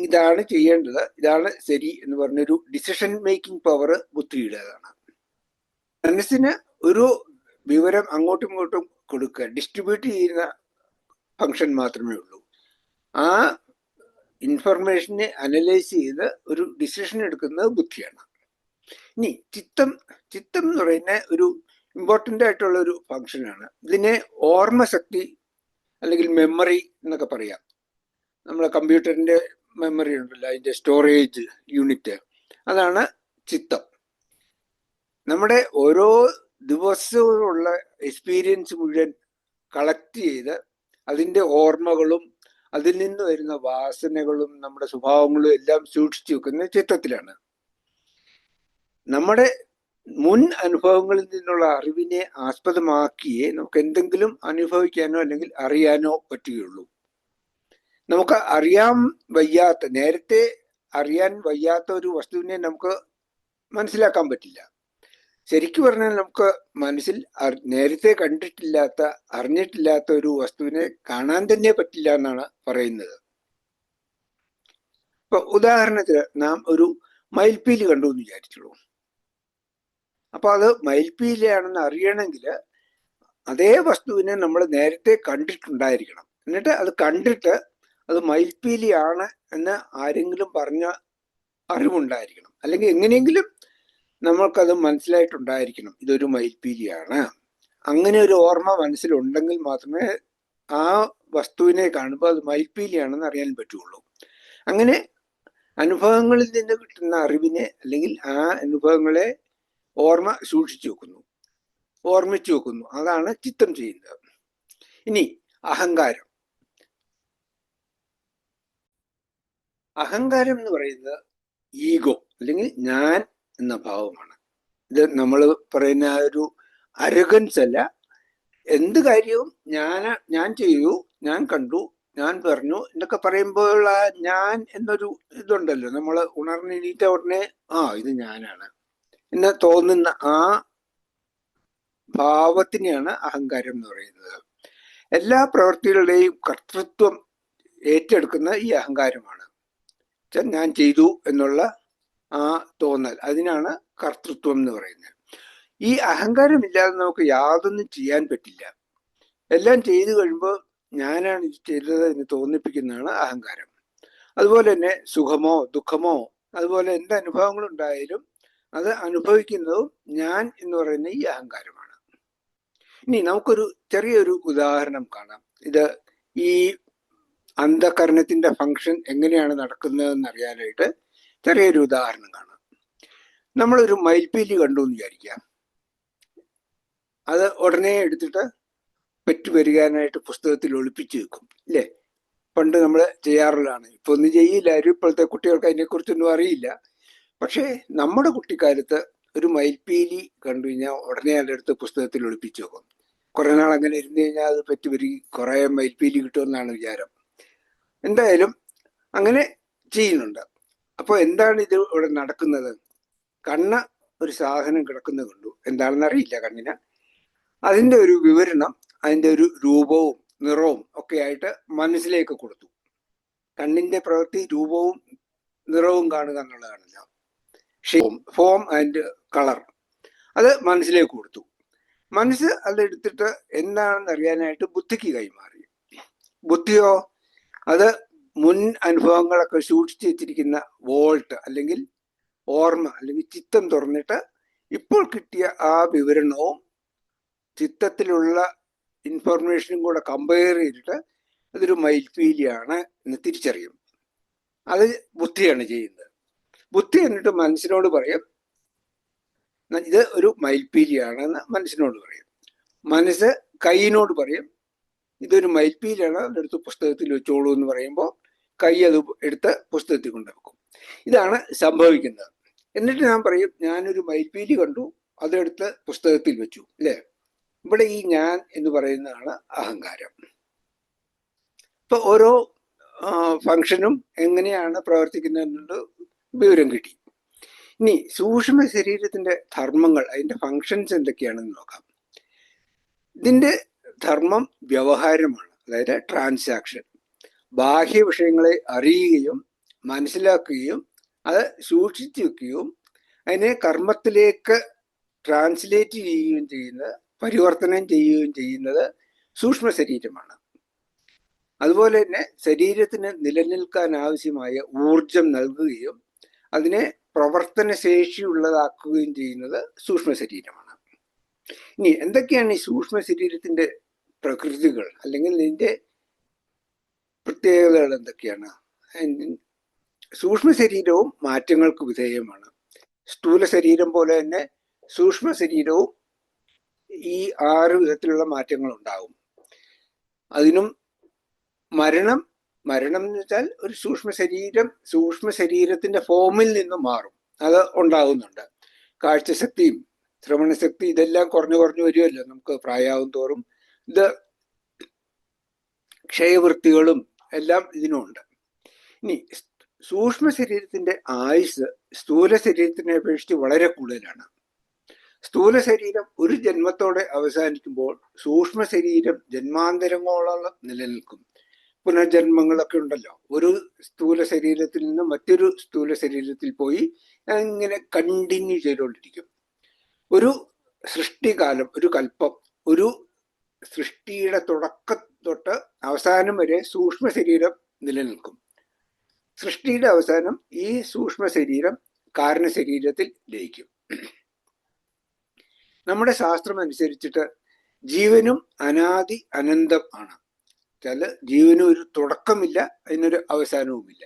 ഇതാണ് ചെയ്യേണ്ടത്, ഇതാണ് ശരി എന്ന് പറഞ്ഞൊരു ഡിസിഷൻ മേക്കിംഗ് പവർ ബുദ്ധിയുടേതാണ്. മനസ്സിന് ഒരു വിവരം അങ്ങോട്ടും ഇങ്ങോട്ടും കൊടുക്കുക, ഡിസ്ട്രിബ്യൂട്ട് ചെയ്യുന്ന ഫങ്ഷൻ മാത്രമേ ഉള്ളൂ. ആ ഇൻഫർമേഷനെ അനലൈസ് ചെയ്ത് ഒരു ഡിസിഷൻ എടുക്കുന്നത് ബുദ്ധിയാണ്. ഇനി ചിത്തം എന്ന് പറയുന്ന ഒരു ഇമ്പോർട്ടൻ്റ് ആയിട്ടുള്ള ഒരു ഫങ്ഷനാണ്. ഇതിനെ ഓർമ്മശക്തി അല്ലെങ്കിൽ മെമ്മറി എന്നൊക്കെ പറയാം. നമ്മളെ കമ്പ്യൂട്ടറിന്റെ മെമ്മറി ഉണ്ടല്ലോ, അതിന്റെ സ്റ്റോറേജ് യൂണിറ്റ്, അതാണ് ചിത്തം. നമ്മുടെ ഓരോ ദിവസവുമുള്ള എക്സ്പീരിയൻസ് മുഴുവൻ കളക്ട് ചെയ്ത് അതിന്റെ ഓർമ്മകളും അതിൽ നിന്ന് വരുന്ന വാസനകളും നമ്മുടെ സ്വഭാവങ്ങളും എല്ലാം സൂക്ഷിച്ചു വെക്കുന്ന ചിത്തത്തിലാണ്. നമ്മുടെ മുൻ അനുഭവങ്ങളിൽ നിന്നുള്ള അറിവിനെ ആസ്പദമാക്കിയേ നമുക്ക് എന്തെങ്കിലും അനുഭവിക്കാനോ അല്ലെങ്കിൽ അറിയാനോ പറ്റുകയുള്ളൂ. നമുക്ക് നേരത്തെ അറിയാൻ വയ്യാത്ത ഒരു വസ്തുവിനെ നമുക്ക് മനസ്സിലാക്കാൻ പറ്റില്ല. ശരിക്കും പറഞ്ഞാൽ നമുക്ക് മനസ്സിൽ നേരത്തെ കണ്ടിട്ടില്ലാത്ത, അറിഞ്ഞിട്ടില്ലാത്ത ഒരു വസ്തുവിനെ കാണാൻ തന്നെ പറ്റില്ല എന്നാണ് പറയുന്നത്. ഇപ്പൊ ഉദാഹരണത്തിന് നാം ഒരു മയിൽപ്പീലി കണ്ടു എന്ന് വിചാരിച്ചുള്ളൂ. അപ്പൊ അത് മയിൽപ്പീലിയാണെന്ന് അറിയണമെങ്കിൽ അതേ വസ്തുവിനെ നമ്മൾ നേരത്തെ കണ്ടിട്ടുണ്ടായിരിക്കണം. എന്നിട്ട് അത് കണ്ടിട്ട് അത് മയിൽപ്പീലിയാണ് എന്ന് ആരെങ്കിലും പറഞ്ഞ അറിവുണ്ടായിരിക്കണം. അല്ലെങ്കിൽ എങ്ങനെയെങ്കിലും നമ്മൾക്കത് മനസ്സിലായിട്ടുണ്ടായിരിക്കണം ഇതൊരു മയിൽപ്പീലിയാണ്. അങ്ങനെ ഒരു ഓർമ്മ മനസ്സിലുണ്ടെങ്കിൽ മാത്രമേ ആ വസ്തുവിനെ കാണുമ്പോൾ അത് മയിൽപ്പീലിയാണെന്ന് അറിയാൻ പറ്റുള്ളൂ. അങ്ങനെ അനുഭവങ്ങളിൽ നിന്ന് കിട്ടുന്ന അറിവിനെ അല്ലെങ്കിൽ ആ അനുഭവങ്ങളെ സൂക്ഷിച്ചു വെക്കുന്നു, ഓർമ്മിച്ചു വെക്കുന്നു. അതാണ് ചിത്തം ചെയ്യുന്നത്. ഇനി അഹങ്കാരം. അഹങ്കാരം എന്ന് പറയുന്നത് ഈഗോ അല്ലെങ്കിൽ ഞാൻ എന്ന ഭാവമാണ്. ഇത് നമ്മൾ പറയുന്ന ഒരു അരഗൻസ് അല്ല. എന്ത് കാര്യവും ഞാൻ ചെയ്തു, ഞാൻ കണ്ടു, ഞാൻ പറഞ്ഞു എന്നൊക്കെ പറയുമ്പോഴുള്ള ഞാൻ എന്നൊരു ഇതുണ്ടല്ലോ, നമ്മൾ ഉണർന്നെണീറ്റ ഉടനെ ഇത് ഞാനാണ് എന്ന് തോന്നുന്ന ആ ഭാവത്തിനെയാണ് അഹങ്കാരം എന്ന് പറയുന്നത്. എല്ലാ പ്രവൃത്തികളുടെയും കർത്തൃത്വം ഏറ്റെടുക്കുന്ന ഈ അഹങ്കാരമാണ്. ഞാൻ ചെയ്തു എന്നുള്ള ആ തോന്നൽ, അതിനാണ് കർത്തൃത്വം എന്ന് പറയുന്നത്. ഈ അഹങ്കാരമില്ലാതെ നമുക്ക് യാതൊന്നും ചെയ്യാൻ പറ്റില്ല. എല്ലാം ചെയ്തു കഴിയുമ്പോൾ ഞാനാണ് ഇത് ചെയ്തത് എന്ന് തോന്നിപ്പിക്കുന്നതാണ് അഹങ്കാരം. അതുപോലെ തന്നെ സുഖമോ ദുഃഖമോ അതുപോലെ എന്ത് അനുഭവങ്ങളുണ്ടായാലും അത് അനുഭവിക്കുന്നതും ഞാൻ എന്ന് പറയുന്ന ഈ അഹങ്കാരമാണ്. ഇനി നമുക്കൊരു ചെറിയൊരു ഉദാഹരണം കാണാം. ഇത് ഈ അന്ധകരണത്തിന്റെ ഫങ്ഷൻ എങ്ങനെയാണ് നടക്കുന്നതെന്ന് അറിയാനായിട്ട് ചെറിയൊരു ഉദാഹരണം കാണാം. നമ്മളൊരു മയിൽപ്പീലി കണ്ടു എന്ന് വിചാരിക്കാം. അത് ഉടനെ എടുത്തിട്ട് പെറ്റുപെരുകാനായിട്ട് പുസ്തകത്തിൽ ഒളിപ്പിച്ചു വെക്കും, ഇല്ലേ? പണ്ട് നമ്മൾ ചെയ്യാറുള്ളതാണ്. ഇപ്പൊ ഒന്നും ചെയ്യില്ല, ഇപ്പോഴത്തെ കുട്ടികൾക്ക് അതിനെക്കുറിച്ചൊന്നും അറിയില്ല. പക്ഷേ നമ്മുടെ കുട്ടിക്കാലത്ത് ഒരു മയിൽപ്പീലി കണ്ടു കഴിഞ്ഞാൽ ഉടനെ അതെടുത്ത് പുസ്തകത്തിൽ ഒളിപ്പിച്ചു വെക്കും. കുറെ നാൾ അങ്ങനെ ഇരുന്ന് കഴിഞ്ഞാൽ അത് പെറ്റുപെരുകി കുറെ മയിൽപ്പീലി കിട്ടുമെന്നാണ് വിചാരം. എന്തായാലും അങ്ങനെ ചെയ്യുന്നുണ്ട്. അപ്പോൾ എന്താണ് ഇത് ഇവിടെ നടക്കുന്നത്? കണ്ണ് ഒരു സാധനം കിടക്കുന്നത് കണ്ടു, എന്താണെന്ന് അറിയില്ല കണ്ണിന്. അതിന്റെ ഒരു വിവരണം, അതിന്റെ ഒരു രൂപവും നിറവും ഒക്കെ ആയിട്ട് മനസ്സിലേക്ക് കൊടുത്തു. കണ്ണിന്റെ പ്രവൃത്തി രൂപവും നിറവും കാണുക എന്നുള്ളതാണല്ലോ. ഫോം ആൻഡ് കളർ, അത് മനസ്സിലേക്ക് കൊടുത്തു. മനസ്സ് അതെടുത്തിട്ട് എന്താണെന്ന് അറിയാനായിട്ട് ബുദ്ധിക്ക് കൈമാറി. ബുദ്ധിയോ അത് മുൻ അനുഭവങ്ങളൊക്കെ സൂക്ഷിച്ചു വെച്ചിരിക്കുന്ന വോൾട്ട് അല്ലെങ്കിൽ ഓർമ്മ അല്ലെങ്കിൽ ചിത്തം തുറന്നിട്ട് ഇപ്പോൾ കിട്ടിയ ആ വിവരണവും ചിത്തത്തിലുള്ള ഇൻഫർമേഷനും കൂടെ കമ്പയർ ചെയ്തിട്ട് അതൊരു മയിൽപ്പീലിയാണ് എന്ന് തിരിച്ചറിയും. അത് ബുദ്ധിയാണ് ചെയ്യുന്നത്. ബുദ്ധി എന്നിട്ട് മനസ്സിനോട് പറയും ഇത് ഒരു മയിൽപ്പീലിയാണെന്ന് മനസ്സിനോട് പറയും. മനസ്സ് കൈയിനോട് പറയും ഇതൊരു മയിൽപ്പീലിയാണ്, അതെടുത്ത് പുസ്തകത്തിൽ വെച്ചോളൂ എന്ന് പറയുമ്പോൾ കൈ അത് എടുത്ത് പുസ്തകത്തിൽ കൊണ്ടുവെക്കും. ഇതാണ് സംഭവിക്കുന്നത്. എന്നിട്ട് ഞാൻ പറയും ഞാനൊരു മയിൽപ്പീലി കണ്ടു, അതെടുത്ത് പുസ്തകത്തിൽ വെച്ചു, അല്ലേ? ഇവിടെ ഈ ഞാൻ എന്ന് പറയുന്നതാണ് അഹങ്കാരം. ഇപ്പൊ ഓരോ ഫംഗ്ഷനും എങ്ങനെയാണ് പ്രവർത്തിക്കുന്നത് വിവരം കിട്ടി. ഇനി സൂക്ഷ്മ ശരീരത്തിന്റെ ധർമ്മങ്ങൾ, അതിന്റെ ഫങ്ഷൻസ് എന്തൊക്കെയാണെന്ന് നോക്കാം. ഇതിന്റെ ധർമ്മം വ്യവഹാരമാണ്, അതായത് ട്രാൻസാക്ഷൻ. ബാഹ്യ വിഷയങ്ങളെ അറിയുകയും മനസ്സിലാക്കുകയും അത് സൂക്ഷിച്ചു വെക്കുകയും അതിനെ കർമ്മത്തിലേക്ക് ട്രാൻസ്ലേറ്റ് ചെയ്യുകയും ചെയ്യുന്നത്, പരിവർത്തനം ചെയ്യുകയും ചെയ്യുന്നത് സൂക്ഷ്മ ശരീരമാണ്. അതുപോലെ തന്നെ ശരീരത്തിന് നിലനിൽക്കാൻ ആവശ്യമായ ഊർജം നൽകുകയും അതിനെ പ്രവർത്തനശേഷിയുള്ളതാക്കുകയും ചെയ്യുന്നത് സൂക്ഷ്മ ശരീരമാണ്. ഇനി എന്തൊക്കെയാണ് ഈ സൂക്ഷ്മ ശരീരത്തിന്റെ പ്രകൃതികൾ അല്ലെങ്കിൽ ഇതിന്റെ പ്രത്യേകതകൾ എന്തൊക്കെയാണ്? സൂക്ഷ്മ ശരീരവും മാറ്റങ്ങൾക്ക് വിധേയമാണ്. സ്ഥൂല ശരീരം പോലെ തന്നെ സൂക്ഷ്മ ശരീരവും ഈ 6 വിധത്തിലുള്ള മാറ്റങ്ങൾ ഉണ്ടാകും. അതിനും മരണം എന്ന് വെച്ചാൽ ഒരു സൂക്ഷ്മ ശരീരത്തിന്റെ ഫോമിൽ നിന്ന് മാറും, അത് ഉണ്ടാകുന്നുണ്ട്. കാഴ്ചശക്തിയും ശ്രവണശക്തി ഇതെല്ലാം കുറഞ്ഞു വരുമല്ലോ നമുക്ക് പ്രായമാവും തോറും. ഇത് ക്ഷയവൃത്തികളും എല്ലാം ഇതിനുണ്ട്. ഇനി സൂക്ഷ്മ ശരീരത്തിന്റെ ആയുസ് സ്ഥൂല ശരീരത്തിനെ അപേക്ഷിച്ച് വളരെ കൂടുതലാണ്. സ്ഥൂല ശരീരം ഒരു ജന്മത്തോടെ അവസാനിക്കുമ്പോൾ സൂക്ഷ്മ ശരീരം ജന്മാന്തരങ്ങളോളം നിലനിൽക്കും. പുനർജന്മങ്ങളൊക്കെ ഉണ്ടല്ലോ. ഒരു സ്ഥൂല ശരീരത്തിൽ നിന്ന് മറ്റൊരു സ്ഥൂല ശരീരത്തിൽ പോയി അങ്ങനെ കണ്ടിന്യൂ ചെയ്തുകൊണ്ടിരിക്കും. ഒരു സൃഷ്ടികാലം, ഒരു കൽപ്പം, ഒരു സൃഷ്ടിയുടെ തുടക്കം തൊട്ട് അവസാനം വരെ സൂക്ഷ്മ ശരീരം നിലനിൽക്കും. സൃഷ്ടിയുടെ അവസാനം ഈ സൂക്ഷ്മ ശരീരം കാരണ ശരീരത്തിൽ ലയിക്കും. നമ്മുടെ ശാസ്ത്രം അനുസരിച്ചിട്ട് ജീവനും അനാദി അനന്തം ആണ്. ചില ജീവന് ഒരു തുടക്കമില്ല, അതിനൊരു അവസാനവുമില്ല.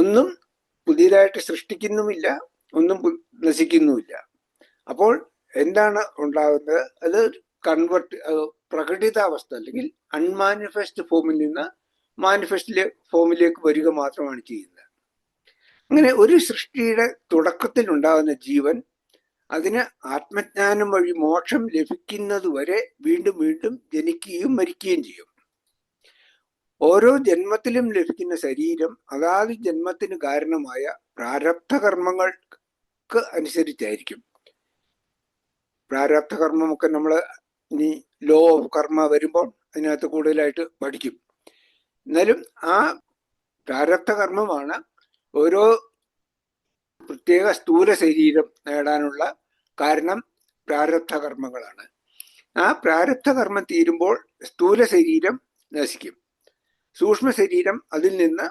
ഒന്നും പുതിയതായിട്ട് സൃഷ്ടിക്കുന്നുമില്ല, ഒന്നും നശിക്കുന്നുമില്ല. അപ്പോൾ എന്താണ് ഉണ്ടാകുന്നത്? അത് പ്രകടിതാവസ്ഥ അല്ലെങ്കിൽ അൺമാനിഫെസ്റ്റ് ഫോമിൽ നിന്ന് മാനിഫെസ്റ്റ് ഫോമിലേക്ക് വരിക മാത്രമാണ് ചെയ്യുന്നത്. അങ്ങനെ ഒരു സൃഷ്ടിയുടെ തുടക്കത്തിൽ ഉണ്ടാകുന്ന ജീവൻ അതിന് ആത്മജ്ഞാനം വഴി മോക്ഷം ലഭിക്കുന്നത് വരെ വീണ്ടും വീണ്ടും ജനിക്കുകയും മരിക്കുകയും ചെയ്യും. ഓരോ ജന്മത്തിലും ലഭിക്കുന്ന ശരീരം അതാത് ജന്മത്തിന് കാരണമായ പ്രാരബ്ധ കർമ്മങ്ങൾക്ക് അനുസരിച്ചായിരിക്കും. പ്രാരബ്ധ കർമ്മമൊക്കെ നമ്മൾ ഇനി ലോ ഓഫ് കർമ്മ വരുമ്പോൾ അതിനകത്ത് കൂടുതലായിട്ട് പഠിക്കും. എന്നാലും ആ പ്രാരബ്ധ കർമ്മമാണ് ഓരോ പ്രത്യേക സ്ഥൂല ശരീരം നേടാനുള്ള കാരണം. പ്രാരബ്ധ കർമ്മങ്ങളാണ്. ആ പ്രാരബ്ധ കർമ്മം തീരുമ്പോൾ സ്ഥൂല ശരീരം നശിക്കും. സൂക്ഷ്മ ശരീരം അതിൽ നിന്ന്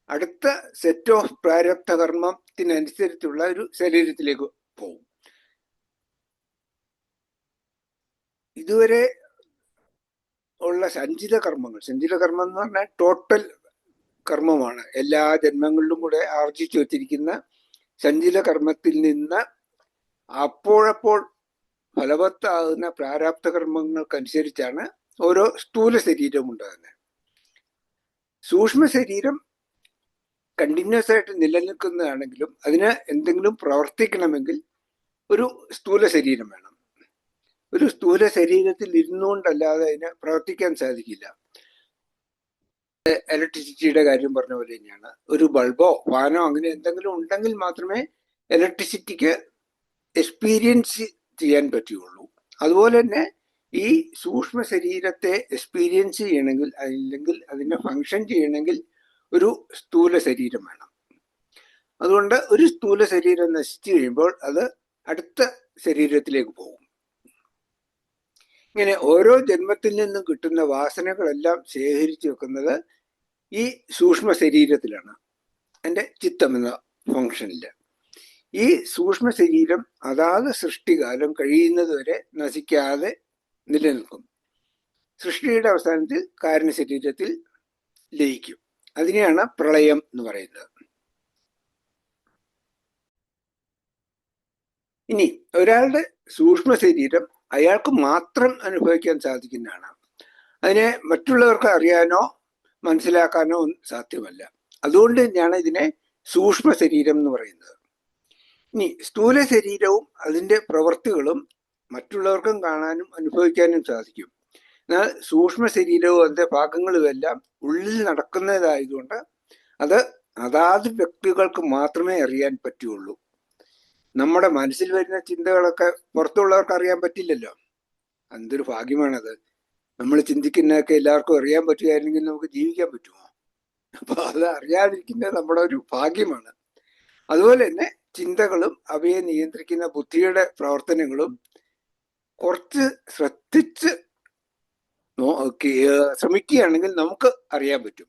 അടുത്ത സെറ്റ് ഓഫ് പ്രാരബ്ധ കർമ്മത്തിനനുസരിച്ചുള്ള ഒരു ശരീരത്തിലേക്ക് പോകും. ഇതുവരെ ഉള്ള സഞ്ചിത കർമ്മം എന്ന് പറഞ്ഞാൽ ടോട്ടൽ കർമ്മമാണ്. എല്ലാ ജന്മങ്ങളിലും കൂടെ ആർജിച്ചു വച്ചിരിക്കുന്ന സഞ്ചിത കർമ്മത്തിൽ നിന്ന് അപ്പോഴപ്പോൾ ഫലവത്താകുന്ന പ്രാരാബ്ധ കർമ്മങ്ങൾക്കനുസരിച്ചാണ് ഓരോ സ്ഥൂല ശരീരവും ഉണ്ടാകുന്നത്. സൂക്ഷ്മ ശരീരം കണ്ടിന്യൂസ് ആയിട്ട് നിലനിൽക്കുന്നതാണെങ്കിലും അതിന് എന്തെങ്കിലും പ്രവർത്തിക്കണമെങ്കിൽ ഒരു സ്ഥൂല ശരീരം വേണം. ഒരു സ്ഥൂല ശരീരത്തിൽ ഇരുന്നുകൊണ്ടല്ലാതെ അതിന് പ്രവർത്തിക്കാൻ സാധിക്കില്ല. ഇലക്ട്രിസിറ്റിയുടെ കാര്യം പറഞ്ഞ പോലെ തന്നെയാണ്. ഒരു ബൾബോ ഫാനോ അങ്ങനെ എന്തെങ്കിലും ഉണ്ടെങ്കിൽ മാത്രമേ ഇലക്ട്രിസിറ്റിക്ക് എക്സ്പീരിയൻസ് ചെയ്യാൻ പറ്റുകയുള്ളൂ. അതുപോലെ തന്നെ ഈ സൂക്ഷ്മ ശരീരത്തെ എക്സ്പീരിയൻസ് ചെയ്യണമെങ്കിൽ, അല്ലെങ്കിൽ അതിനെ ഫങ്ഷൻ ചെയ്യണമെങ്കിൽ ഒരു സ്ഥൂല ശരീരം വേണം. അതുകൊണ്ട് ഒരു സ്ഥൂല ശരീരം നശിച്ചു കഴിയുമ്പോൾ അത് അടുത്ത ശരീരത്തിലേക്ക് പോകും. ഇങ്ങനെ ഓരോ ജന്മത്തിൽ നിന്നും കിട്ടുന്ന വാസനകളെല്ലാം ശേഖരിച്ചു വെക്കുന്നത് ഈ സൂക്ഷ്മ ശരീരത്തിലാണ്, എൻ്റെ ചിത്തം എന്ന ഫങ്ഷനില്. ഈ സൂക്ഷ്മ ശരീരം അതാത് സൃഷ്ടികാലം കഴിയുന്നത് വരെ നശിക്കാതെ നിലനിൽക്കും. സൃഷ്ടിയുടെ അവസാനത്തിൽ കാരണ ശരീരത്തിൽ ലയിക്കും. അതിനെയാണ് പ്രളയം എന്ന് പറയുന്നത്. ഇനി ഒരാളുടെ സൂക്ഷ്മ ശരീരം അയാൾക്ക് മാത്രം അനുഭവിക്കാൻ സാധിക്കുന്നതാണ്. അതിനെ മറ്റുള്ളവർക്ക് അറിയാനോ മനസ്സിലാക്കാനോ സാധ്യമല്ല. അതുകൊണ്ട് തന്നെയാണ് ഇതിനെ സൂക്ഷ്മ ശരീരം എന്ന് പറയുന്നത്. ഇനി സ്ഥൂല ശരീരവും അതിൻ്റെ പ്രവൃത്തികളും മറ്റുള്ളവർക്കും കാണാനും അനുഭവിക്കാനും സാധിക്കും. എന്നാൽ സൂക്ഷ്മ ശരീരവും അതിൻ്റെ ഭാഗങ്ങളുമെല്ലാം ഉള്ളിൽ നടക്കുന്നതായതുകൊണ്ട് അത് അതാത് വ്യക്തികൾക്ക് മാത്രമേ അറിയാൻ പറ്റുള്ളൂ. നമ്മുടെ മനസ്സിൽ വരുന്ന ചിന്തകളൊക്കെ പുറത്തുള്ളവർക്ക് അറിയാൻ പറ്റില്ലല്ലോ. എന്തൊരു ഭാഗ്യമാണത്. നമ്മൾ ചിന്തിക്കുന്നതൊക്കെ എല്ലാവർക്കും അറിയാൻ പറ്റുകയായിരുന്നെങ്കിൽ നമുക്ക് ജീവിക്കാൻ പറ്റുമോ? അപ്പൊ അത് അറിയാതിരിക്കുന്നത് നമ്മുടെ ഒരു ഭാഗ്യമാണ്. അതുപോലെ തന്നെ ചിന്തകളും അവയെ നിയന്ത്രിക്കുന്ന ബുദ്ധിയുടെ പ്രവർത്തനങ്ങളും കുറച്ച് ശ്രദ്ധിച്ച് ശ്രമിക്കുകയാണെങ്കിൽ നമുക്ക് അറിയാൻ പറ്റും.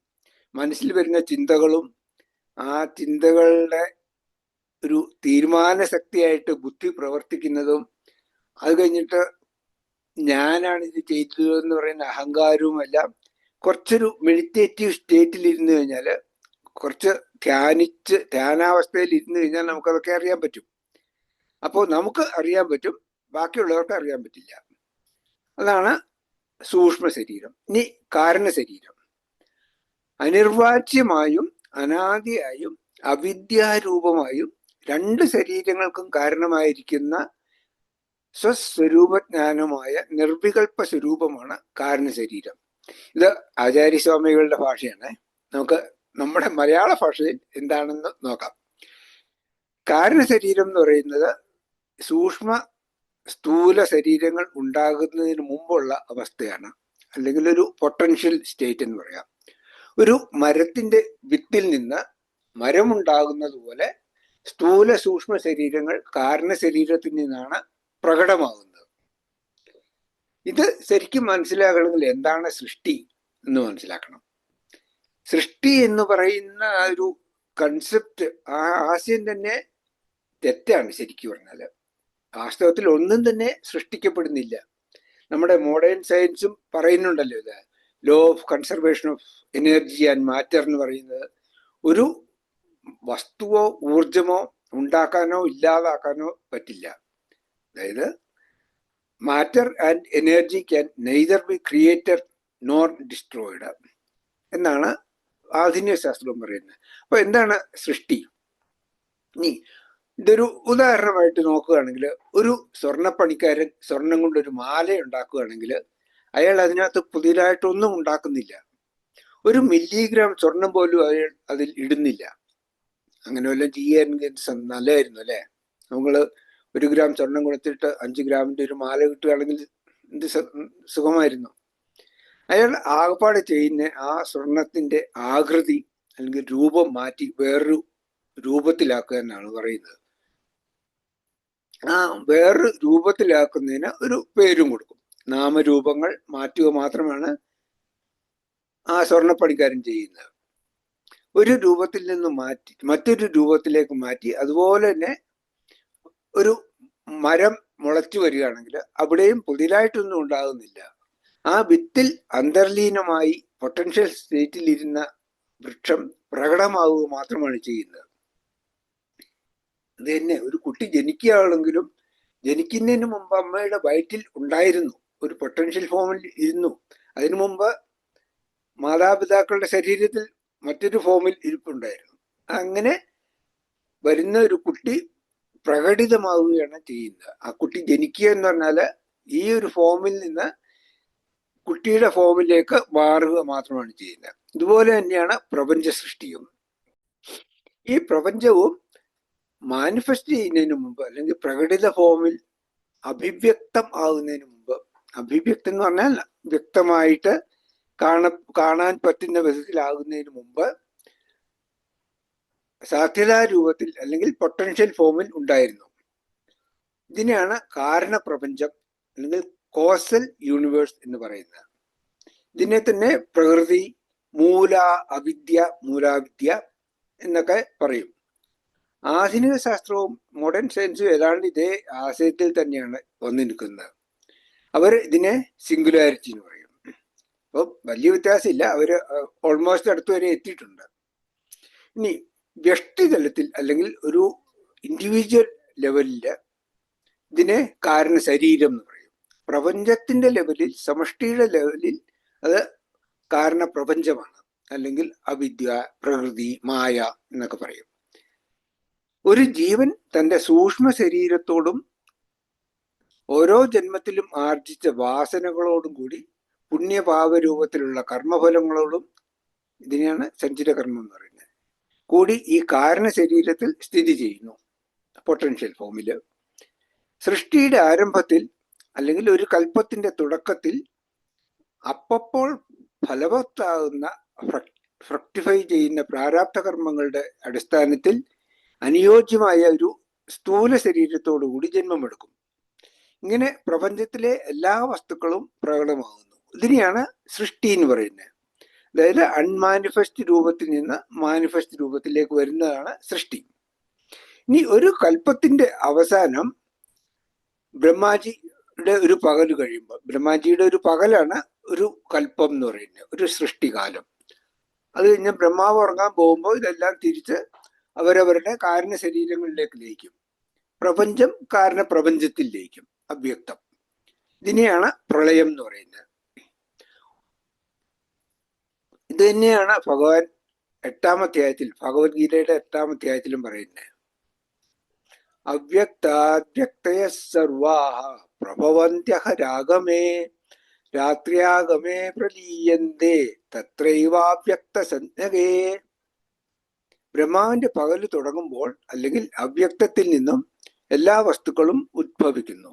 മനസ്സിൽ വരുന്ന ചിന്തകളും ആ ചിന്തകളുടെ ഒരു തീരുമാന ശക്തിയായിട്ട് ബുദ്ധി പ്രവർത്തിക്കുന്നതും, അത് കഴിഞ്ഞിട്ട് ഞാനാണ് ഇത് ചെയ്തതെന്ന് പറയുന്ന അഹങ്കാരവും എല്ലാം കുറച്ചൊരു മെഡിറ്റേറ്റീവ് സ്റ്റേറ്റിൽ ഇരുന്ന് കഴിഞ്ഞാൽ, കുറച്ച് ധ്യാനാവസ്ഥയിൽ ഇരുന്ന് കഴിഞ്ഞാൽ നമുക്കതൊക്കെ അറിയാൻ പറ്റും. അപ്പോൾ നമുക്ക് അറിയാൻ പറ്റും, ബാക്കിയുള്ളവർക്ക് അറിയാൻ പറ്റില്ല. അതാണ് സൂക്ഷ്മ ശരീരം. ഇനി കാരണ ശരീരം. അനിർവാച്യമായും അനാദിയായും അവിദ്യാരൂപമായും രണ്ട് ശരീരങ്ങൾക്കും കാരണമായിരിക്കുന്ന സ്വസ്വരൂപജ്ഞാനമായ നിർവികൽപ്പ സ്വരൂപമാണ് കാരണശരീരം. ഇത് ആചാര്യസ്വാമികളുടെ ഭാഷയാണ്. നമുക്ക് നമ്മുടെ മലയാള ഭാഷയിൽ എന്താണെന്ന് നോക്കാം. കാരണശരീരം എന്ന് പറയുന്നത് സൂക്ഷ്മ സ്ഥൂല ശരീരങ്ങൾ ഉണ്ടാകുന്നതിന് മുമ്പുള്ള അവസ്ഥയാണ്, അല്ലെങ്കിൽ ഒരു പൊട്ടൻഷ്യൽ സ്റ്റേറ്റ് എന്ന് പറയാം. ഒരു മരത്തിന്റെ വിത്തിൽ നിന്ന് മരമുണ്ടാകുന്നത് പോലെ സ്ഥൂല സൂക്ഷ്മ ശരീരങ്ങൾ കാരണ ശരീരത്തിൽ നിന്നാണ് പ്രകടമാകുന്നത്. ഇത് ശരിക്കും മനസ്സിലാക്കണമെങ്കിൽ എന്താണ് സൃഷ്ടി എന്ന് മനസ്സിലാക്കണം. സൃഷ്ടി എന്ന് പറയുന്ന ഒരു കൺസെപ്റ്റ്, ആ ആശയം തന്നെ തെറ്റാണ് ശരിക്കും പറഞ്ഞാൽ. വാസ്തവത്തിൽ ഒന്നും തന്നെ സൃഷ്ടിക്കപ്പെടുന്നില്ല. നമ്മുടെ മോഡേൺ സയൻസും പറയുന്നുണ്ടല്ലോ ഇത്, law of conservation of energy and matter എന്ന് പറയുന്നത്. ഒരു വസ്തുവോ ഊർജമോ ഉണ്ടാക്കാനോ ഇല്ലാതാക്കാനോ പറ്റില്ല. അതായത് matter and energy can neither be created nor destroyed എന്നാണ് ആധുനിക ശാസ്ത്രം പറയുന്നത്. അപ്പൊ എന്താണ് സൃഷ്ടി? ഇനി ഇതൊരു ഉദാഹരണമായിട്ട് നോക്കുകയാണെങ്കിൽ, ഒരു സ്വർണ്ണപ്പണിക്കാരൻ സ്വർണം കൊണ്ടൊരു മാല ഉണ്ടാക്കുകയാണെങ്കിൽ അയാൾ അതിനകത്ത് പുതിയതായിട്ടൊന്നും ഉണ്ടാക്കുന്നില്ല. ഒരു മില്ലിഗ്രാം സ്വർണം പോലും അയാൾ അതിൽ ഇടുന്നില്ല. അങ്ങനെ വല്ലതും ചെയ്യാനെങ്കിൽ നല്ലതായിരുന്നു അല്ലേ? നമ്മള് 1 ഗ്രാം സ്വർണം കൊടുത്തിട്ട് 5 ഗ്രാമിന്റെ ഒരു മാല കിട്ടുകയാണെങ്കിൽ എന്ത് സുഖമായിരുന്നു. അയാൾ ആകപ്പാടെ ചെയ്യുന്ന ആ സ്വർണത്തിന്റെ ആകൃതി അല്ലെങ്കിൽ രൂപം മാറ്റി വേറൊരു രൂപത്തിലാക്കുക എന്നാണ് പറയുന്നത്. ആ വേറൊരു രൂപത്തിലാക്കുന്നതിന് ഒരു പേരും കൊടുക്കും. നാമരൂപങ്ങൾ മാറ്റുക മാത്രമാണ് ആ സ്വർണ്ണപ്പണിക്കാരൻ ചെയ്യുന്നത്. ഒരു രൂപത്തിൽ നിന്ന് മാറ്റി മറ്റൊരു രൂപത്തിലേക്ക് മാറ്റി, അതുപോലെ തന്നെ ഒരു മരം മുളച്ചു വരികയാണെങ്കിൽ അവിടെയും പുതിയതായിട്ടൊന്നും ഉണ്ടാകുന്നില്ല. ആ വിത്തിൽ അന്തർലീനമായി പൊട്ടൻഷ്യൽ സ്റ്റേറ്റിൽ ഇരുന്ന വൃക്ഷം പ്രകടമാവുക മാത്രമാണ് ചെയ്യുന്നത്. അത് തന്നെ ഒരു കുട്ടി ജനിക്കുകയാണെങ്കിലും ജനിക്കുന്നതിന് മുമ്പ് അമ്മയുടെ വയറ്റിൽ ഉണ്ടായിരുന്നു, ഒരു പൊട്ടൻഷ്യൽ ഫോമിൽ ഇരുന്നു. അതിനു മുമ്പ് മാതാപിതാക്കളുടെ ശരീരത്തിൽ മറ്റൊരു ഫോമിൽ ഇരിപ്പുണ്ടായിരുന്നു. അങ്ങനെ വരുന്ന ഒരു കുട്ടി പ്രകടിതമാവുകയാണ് ചെയ്യുന്നത്. ആ കുട്ടി ജനിക്കുക എന്ന് പറഞ്ഞാൽ ഈ ഒരു ഫോമിൽ നിന്ന് കുട്ടിയുടെ ഫോമിലേക്ക് മാറുക മാത്രമാണ് ചെയ്യുന്നത്. ഇതുപോലെ തന്നെയാണ് പ്രപഞ്ച സൃഷ്ടിയും. ഈ പ്രപഞ്ചവും മാനിഫെസ്റ്റ് ചെയ്യുന്നതിന് മുമ്പ് അല്ലെങ്കിൽ പ്രകടിത ഫോമിൽ അഭിവ്യക്തം ആകുന്നതിന് മുമ്പ്, അഭിവ്യക്തം എന്ന് പറഞ്ഞാൽ വ്യക്തമായിട്ട് കാണാൻ പറ്റുന്ന വിധത്തിലാകുന്നതിന് മുമ്പ് സാധ്യതാ രൂപത്തിൽ അല്ലെങ്കിൽ പൊട്ടൻഷ്യൽ ഫോമിൽ ഉണ്ടായിരുന്നു. ഇതിനെയാണ് കാരണപ്രപഞ്ചം അല്ലെങ്കിൽ കോസൽ യൂണിവേഴ്സ് എന്ന് പറയുന്നത്. ഇതിനെ തന്നെ പ്രകൃതി, അവിദ്യ, മൂലാവിദ്യ എന്നൊക്കെ പറയും. ആധുനിക ശാസ്ത്രവും മോഡേൺ സയൻസും ഏതാണ്ട് ഇതേ ആശയത്തിൽ തന്നെയാണ് വന്നു നിൽക്കുന്നത്. അവർ ഇതിനെ സിംഗുലാരിറ്റി എന്ന് പറയും. അപ്പോൾ വലിയ വ്യത്യാസമില്ല, അവർ ഓൾമോസ്റ്റ് അടുത്ത് വരെ എത്തിയിട്ടുണ്ട്. ഇനി വ്യക്തിതലത്തിൽ അല്ലെങ്കിൽ ഒരു ഇൻഡിവിജ്വൽ ലെവലില് ഇതിനെ കാരണ ശരീരം എന്ന് പറയും. പ്രപഞ്ചത്തിന്റെ ലെവലിൽ, സമഷ്ടിയുടെ ലെവലിൽ അത് കാരണ പ്രപഞ്ചമാണ്, അല്ലെങ്കിൽ അവിദ്യ, പ്രകൃതി, മായ എന്നൊക്കെ പറയും. ഒരു ജീവൻ തന്റെ സൂക്ഷ്മ ശരീരത്തോടും ഓരോ ജന്മത്തിലും ആർജിച്ച വാസനകളോടും കൂടി പുണ്യപാപ രൂപത്തിലുള്ള കർമ്മഫലങ്ങളോടും, ഇതിനെയാണ് സഞ്ചിത കർമ്മം എന്ന് പറയുന്നത്, കൂടി ഈ കാരണ ശരീരത്തിൽ സ്ഥിതി ചെയ്യുന്നു പൊട്ടൻഷ്യൽ ഫോമില്. സൃഷ്ടിയുടെ ആരംഭത്തിൽ അല്ലെങ്കിൽ ഒരു കൽപ്പത്തിന്റെ തുടക്കത്തിൽ അപ്പോൾ ഫലവത്താകുന്ന ഫ്രക്ടിഫൈ ചെയ്യുന്ന പ്രാരാബ്ധ കർമ്മങ്ങളുടെ അടിസ്ഥാനത്തിൽ അനുയോജ്യമായ ഒരു സ്ഥൂല ശരീരത്തോടു കൂടി ജന്മമെടുക്കും. ഇങ്ങനെ പ്രപഞ്ചത്തിലെ എല്ലാ വസ്തുക്കളും പ്രകടമാകുന്നു. ഇതിനെയാണ് സൃഷ്ടി എന്ന് പറയുന്നത്. അതായത് അൺമാനിഫെസ്റ്റ് രൂപത്തിൽ നിന്ന് മാനിഫെസ്റ്റ് രൂപത്തിലേക്ക് വരുന്നതാണ് സൃഷ്ടി. ഇനി ഒരു കൽപ്പത്തിന്റെ അവസാനം ബ്രഹ്മാജിയുടെ ഒരു പകൽ കഴിയുമ്പോൾ, ബ്രഹ്മാജിയുടെ ഒരു പകലാണ് ഒരു കൽപ്പം എന്ന് പറയുന്നത്, ഒരു സൃഷ്ടികാലം. അത് കഴിഞ്ഞ് ബ്രഹ്മാവ് ഉറങ്ങാൻ പോകുമ്പോൾ ഇതെല്ലാം തിരിച്ച് അവരവരുടെ കാരണ ശരീരങ്ങളിലേക്ക് ലയിക്കും. പ്രപഞ്ചം കാരണ പ്രപഞ്ചത്തിൽ ലയിക്കും, അവ്യക്തം. ഇതിനെയാണ് പ്രളയം എന്ന് പറയുന്നത്. ഇത് തന്നെയാണ് ഭഗവാൻ 8-ാം അധ്യായത്തിൽ, ഭഗവത്ഗീതയുടെ 8-ാം അധ്യായത്തിലും പറയുന്നത്. അവ്യക്താദ്വ്യക്തയ സർവാഹ പ്രഭവന്ത്യഹ രാഗമേ രാത്രിയാഗമേ പ്രലീയന്തേ തത്രൈവാവ്യക്ത സംജ്ഞകേ. ബ്രഹ്മാവിന്റെ പകല് തുടങ്ങുമ്പോൾ അല്ലെങ്കിൽ അവ്യക്തത്തിൽ നിന്നും എല്ലാ വസ്തുക്കളും ഉദ്ഭവിക്കുന്നു.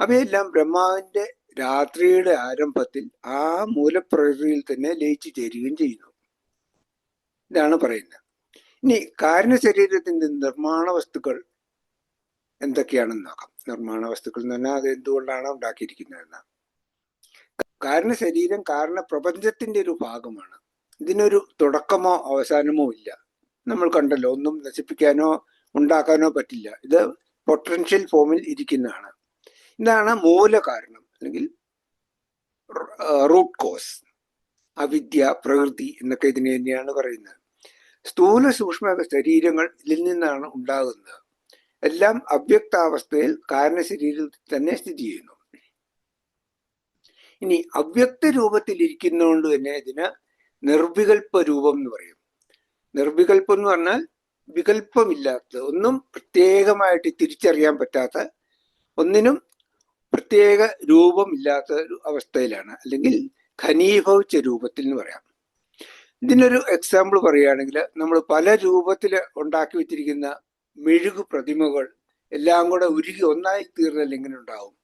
അവയെല്ലാം ബ്രഹ്മാവിന്റെ രാത്രിയുടെ ആരംഭത്തിൽ ആ മൂലപ്രകൃതിയിൽ തന്നെ ലയിച്ചു ചേരുകയും ചെയ്യുന്നു. ഇതാണ് പറയുന്നത്. ഇനി കാരണശരീരത്തിന്റെ നിർമ്മാണ വസ്തുക്കൾ എന്തൊക്കെയാണെന്ന് നോക്കാം. നിർമ്മാണ വസ്തുക്കൾ എന്ന് പറഞ്ഞാൽ അത് എന്തുകൊണ്ടാണ് ഉണ്ടാക്കിയിരിക്കുന്നതെന്ന്. കാരണശരീരം കാരണ പ്രപഞ്ചത്തിന്റെ ഒരു ഭാഗമാണ്. ഇതിനൊരു തുടക്കമോ അവസാനമോ ഇല്ല. നമ്മൾ കണ്ടല്ലോ, ഒന്നും നശിപ്പിക്കാനോ ഉണ്ടാക്കാനോ പറ്റില്ല. ഇത് പൊട്ടൻഷ്യൽ ഫോമിൽ ഇരിക്കുന്നതാണ്. ഇതാണ് മൂലകാരണം അല്ലെങ്കിൽ റൂട്ട് കോസ്. അവിദ്യ, പ്രകൃതി എന്നൊക്കെ ഇതിനെ തന്നെയാണ് പറയുന്നത്. സ്ഥൂല സൂക്ഷ്മ ശരീരങ്ങൾ ഇതിൽ നിന്നാണ് ഉണ്ടാകുന്നത്. എല്ലാം അവ്യക്താവസ്ഥയിൽ കാരണശരീരത്തിൽ തന്നെ സ്ഥിതി ചെയ്യുന്നു. ഇനി അവ്യക്ത രൂപത്തിൽ ഇരിക്കുന്നതുകൊണ്ട് തന്നെ ഇതിന് നിർവികൽപ്പ രൂപം എന്ന് പറയും. നിർവികൽപ്പം എന്ന് പറഞ്ഞാൽ വികല്പമില്ലാത്ത, ഒന്നും പ്രത്യേകമായിട്ട് തിരിച്ചറിയാൻ പറ്റാത്ത, ഒന്നിനും പ്രത്യേക രൂപമില്ലാത്ത ഒരു അവസ്ഥയിലാണ്, അല്ലെങ്കിൽ ഘനീഭവിച്ച രൂപത്തിൽ എന്ന് പറയാം. ഇതിനൊരു എക്സാമ്പിൾ പറയുകയാണെങ്കിൽ, നമ്മൾ പല രൂപത്തിൽ ഉണ്ടാക്കി വെച്ചിരിക്കുന്ന മെഴുകു പ്രതിമകൾ എല്ലാം കൂടെ ഉരുകി ഒന്നായി തീർന്നൽ എങ്ങനെ ഉണ്ടാവും?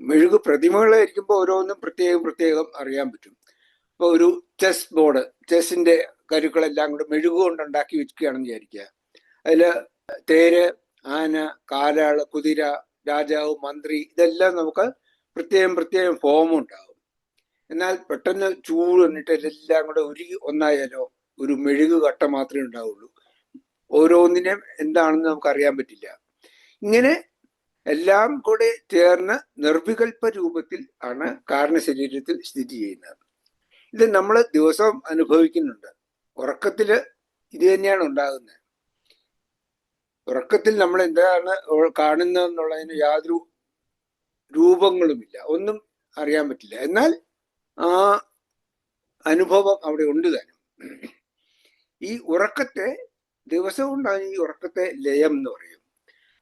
മെഴുകു പ്രതിമകളായിരിക്കുമ്പോൾ ഓരോന്നും പ്രത്യേകം അറിയാൻ പറ്റും. ഇപ്പൊ ഒരു ചെസ് ബോർഡ്, ചെസ്സിന്റെ കരുക്കളെല്ലാം കൂടെ മെഴുകുകൊണ്ട് ഉണ്ടാക്കി വെക്കുകയാണെന്ന് വിചാരിക്കുക. അതില് തേര്, ആന, കാലാള്, കുതിര, രാജാവ്, മന്ത്രി, ഇതെല്ലാം നമുക്ക് പ്രത്യേകം ഫോം ഉണ്ടാവും. എന്നാൽ പെട്ടെന്ന് ചൂട് വന്നിട്ട് ഇതെല്ലാം കൂടെ ഉരുകി ഒന്നായാലോ ഒരു മെഴുകു കട്ട മാത്രമേ ഉണ്ടാവുള്ളൂ. ഓരോന്നിനെയും എന്താണെന്ന് നമുക്ക് അറിയാൻ പറ്റില്ല. ഇങ്ങനെ എല്ലാം കൂടെ ചേർന്ന് നിർവികൽപ്പ രൂപത്തിൽ ആണ് കാരണശരീരത്തിൽ സ്ഥിതി ചെയ്യുന്നത്. ഇത് നമ്മൾ ദിവസവും അനുഭവിക്കുന്നുണ്ട്. ഉറക്കത്തില് ഇത് തന്നെയാണ് ഉണ്ടാകുന്നത്. ഉറക്കത്തിൽ നമ്മൾ എന്താണ് കാണുന്നതെന്നുള്ളതിന് യാതൊരു രൂപങ്ങളുമില്ല, ഒന്നും അറിയാൻ പറ്റില്ല. എന്നാൽ ആ അനുഭവം അവിടെ ഉണ്ട് താനും. ഈ ഉറക്കത്തെ ദിവസവും ഉണ്ടാകുന്ന ഈ ഉറക്കത്തെ ലയം എന്ന് പറയും.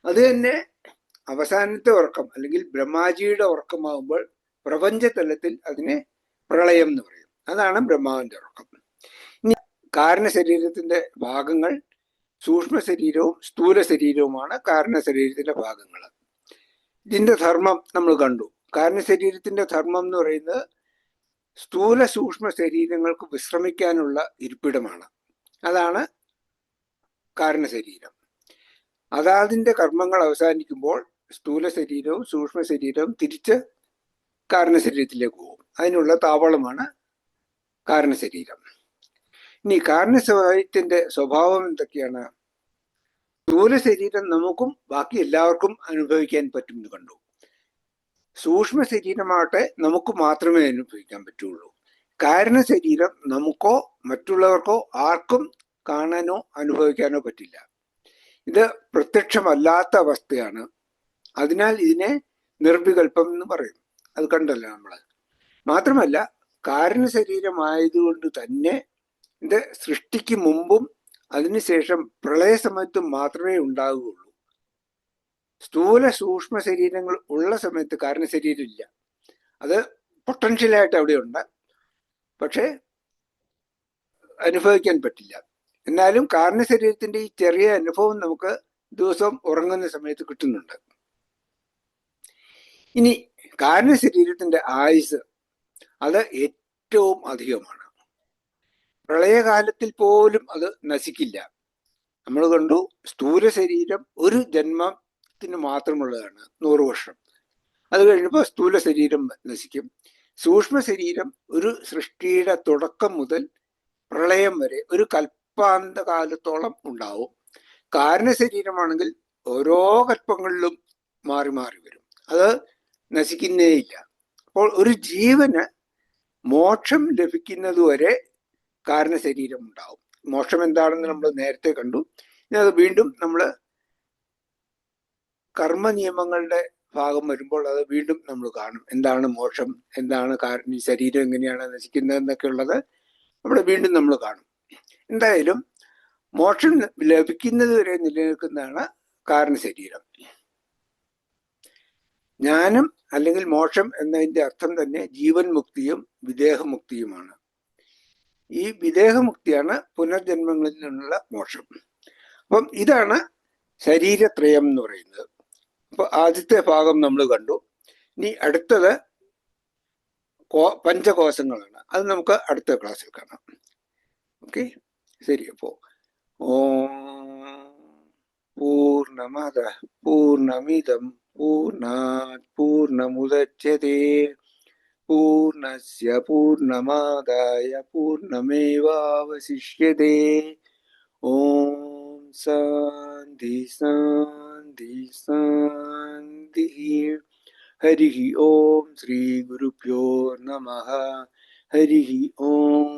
അത് തന്നെ അവസാനത്തെ ഉറക്കം അല്ലെങ്കിൽ ബ്രഹ്മാജിയുടെ ഉറക്കമാകുമ്പോൾ പ്രപഞ്ചതലത്തിൽ അതിനെ പ്രളയം എന്ന് പറയും. അതാണ് ബ്രഹ്മാവിന്റെ ഉറക്കം. ഇനി കാരണ ശരീരത്തിന്റെ ഭാഗങ്ങൾ സൂക്ഷ്മ ശരീരവും സ്ഥൂല ശരീരവുമാണ് കാരണ ശരീരത്തിന്റെ ഭാഗങ്ങൾ. ഇതിന്റെ ധർമ്മം നമ്മൾ കണ്ടു. കാരണ ശരീരത്തിന്റെ ധർമ്മം എന്ന് പറയുന്നത് സ്ഥൂല സൂക്ഷ്മ ശരീരങ്ങൾക്ക് വിശ്രമിക്കാനുള്ള ഇരിപ്പിടമാണ്. അതാണ് കാരണ ശരീരം. അതാതിന്റെ കർമ്മങ്ങൾ അവസാനിക്കുമ്പോൾ സ്ഥൂല ശരീരവും സൂക്ഷ്മ ശരീരവും തിരിച്ച് കാരണ ശരീരത്തിലേക്ക് പോകും. അതിനുള്ള താവളമാണ് കാരണ ശരീരം. ഇനി കാരണ ശരീരത്തിന്റെ സ്വഭാവം എന്തൊക്കെയാണ്? സ്ഥൂല ശരീരം നമുക്കും ബാക്കി എല്ലാവർക്കും അനുഭവിക്കാൻ പറ്റുമെന്ന് കണ്ടു. സൂക്ഷ്മ ശരീരമാകട്ടെ നമുക്ക് മാത്രമേ അനുഭവിക്കാൻ പറ്റുള്ളൂ. കാരണ ശരീരം നമുക്കോ മറ്റുള്ളവർക്കോ ആർക്കും കാണാനോ അനുഭവിക്കാനോ പറ്റില്ല. ഇത് പ്രത്യക്ഷമല്ലാത്ത അവസ്ഥയാണ്. അതിനാൽ ഇതിനെ നിർവികൽപ്പം എന്ന് പറയും. അത് കണ്ടല്ലോ നമ്മള്. മാത്രമല്ല കാരണ ശരീരമായതുകൊണ്ട് തന്നെ ഇത് സൃഷ്ടിക്ക് മുമ്പും അതിനുശേഷം പ്രളയ സമയത്തും മാത്രമേ ഉണ്ടാവുകയുള്ളൂ. സ്ഥൂല സൂക്ഷ്മ ശരീരങ്ങൾ ഉള്ള സമയത്ത് കാരണ ശരീരം ഇല്ല. അത് പൊട്ടൻഷ്യലായിട്ട് അവിടെ ഉണ്ട്, പക്ഷെ അനുഭവിക്കാൻ പറ്റില്ല. എന്നാലും കാരണ ശരീരത്തിന്റെ ഈ ചെറിയ അനുഭവം നമുക്ക് ദിവസം ഉറങ്ങുന്ന സമയത്ത് കിട്ടുന്നുണ്ട്. ഇനി കാരണ ശരീരത്തിന്റെ ആയുസ് അത് ഏറ്റവും അധികമാണ്. പ്രളയകാലത്തിൽ പോലും അത് നശിക്കില്ല. നമ്മൾ കണ്ടു, സ്ഥൂല ശരീരം ഒരു ജന്മത്തിന് മാത്രമുള്ളതാണ്, 100 വർഷം. അത് കഴിയുമ്പോൾ സ്ഥൂല ശരീരം നശിക്കും. സൂക്ഷ്മ ശരീരം ഒരു സൃഷ്ടിയുടെ തുടക്കം മുതൽ പ്രളയം വരെ ഒരു കൽപ്പാന്ത കാലത്തോളം ഉണ്ടാവും. കാരണ ശരീരമാണെങ്കിൽ ഓരോ കൽപ്പങ്ങളിലും മാറി മാറി വരും, അത് നശിക്കുന്നേയില്ല. അപ്പോൾ ഒരു ജീവന് മോക്ഷം ലഭിക്കുന്നതുവരെ കാരണ ശരീരം ഉണ്ടാവും. മോക്ഷം എന്താണെന്ന് നമ്മൾ നേരത്തെ കണ്ടു. ഇനി അത് വീണ്ടും നമ്മൾ കർമ്മ നിയമങ്ങളുടെ ഭാഗം വരുമ്പോൾ അത് വീണ്ടും നമ്മൾ കാണും. എന്താണ് മോക്ഷം, എന്താണ് ഈ ശരീരം എങ്ങനെയാണ് നശിക്കുന്നത് എന്നൊക്കെ ഉള്ളത് അവിടെ വീണ്ടും നമ്മൾ കാണും. എന്തായാലും മോക്ഷം ലഭിക്കുന്നത് വരെ നിലനിൽക്കുന്നതാണ് കാരണ ശരീരം. ജ്ഞാനം അല്ലെങ്കിൽ മോക്ഷം എന്നതിന്റെ അർത്ഥം തന്നെ ജീവൻ മുക്തിയും വിദേഹമുക്തിയുമാണ്. ഈ വിദേഹമുക്തിയാണ് പുനർജന്മങ്ങളിൽ നിന്നുള്ള മോക്ഷം. അപ്പം ഇതാണ് ശരീരത്രയം എന്ന് പറയുന്നത്. അപ്പൊ ആദ്യത്തെ ഭാഗം നമ്മൾ കണ്ടു. ഇനി അടുത്തത് പഞ്ചകോശങ്ങളാണ്. അത് നമുക്ക് അടുത്ത ക്ലാസ്സിൽ കാണാം. ഓക്കെ, ശരി. അപ്പോ ഓം പൂർണ്ണമദ പൂർണ്ണമിദം പൂർണ്ണാത് പൂർണ്ണമുദച്യതേ പൂർണ്ണസ്യ പൂർണ്ണമാദായ പൂർണ്ണമേവാവശിഷ്യതേ. ഓം ശാന്തി ശാന്തി ശാന്തി. ഹരി ഓം. ശ്രീ ഗുരുഭ്യോ നമഃ. ഹരി ഓം.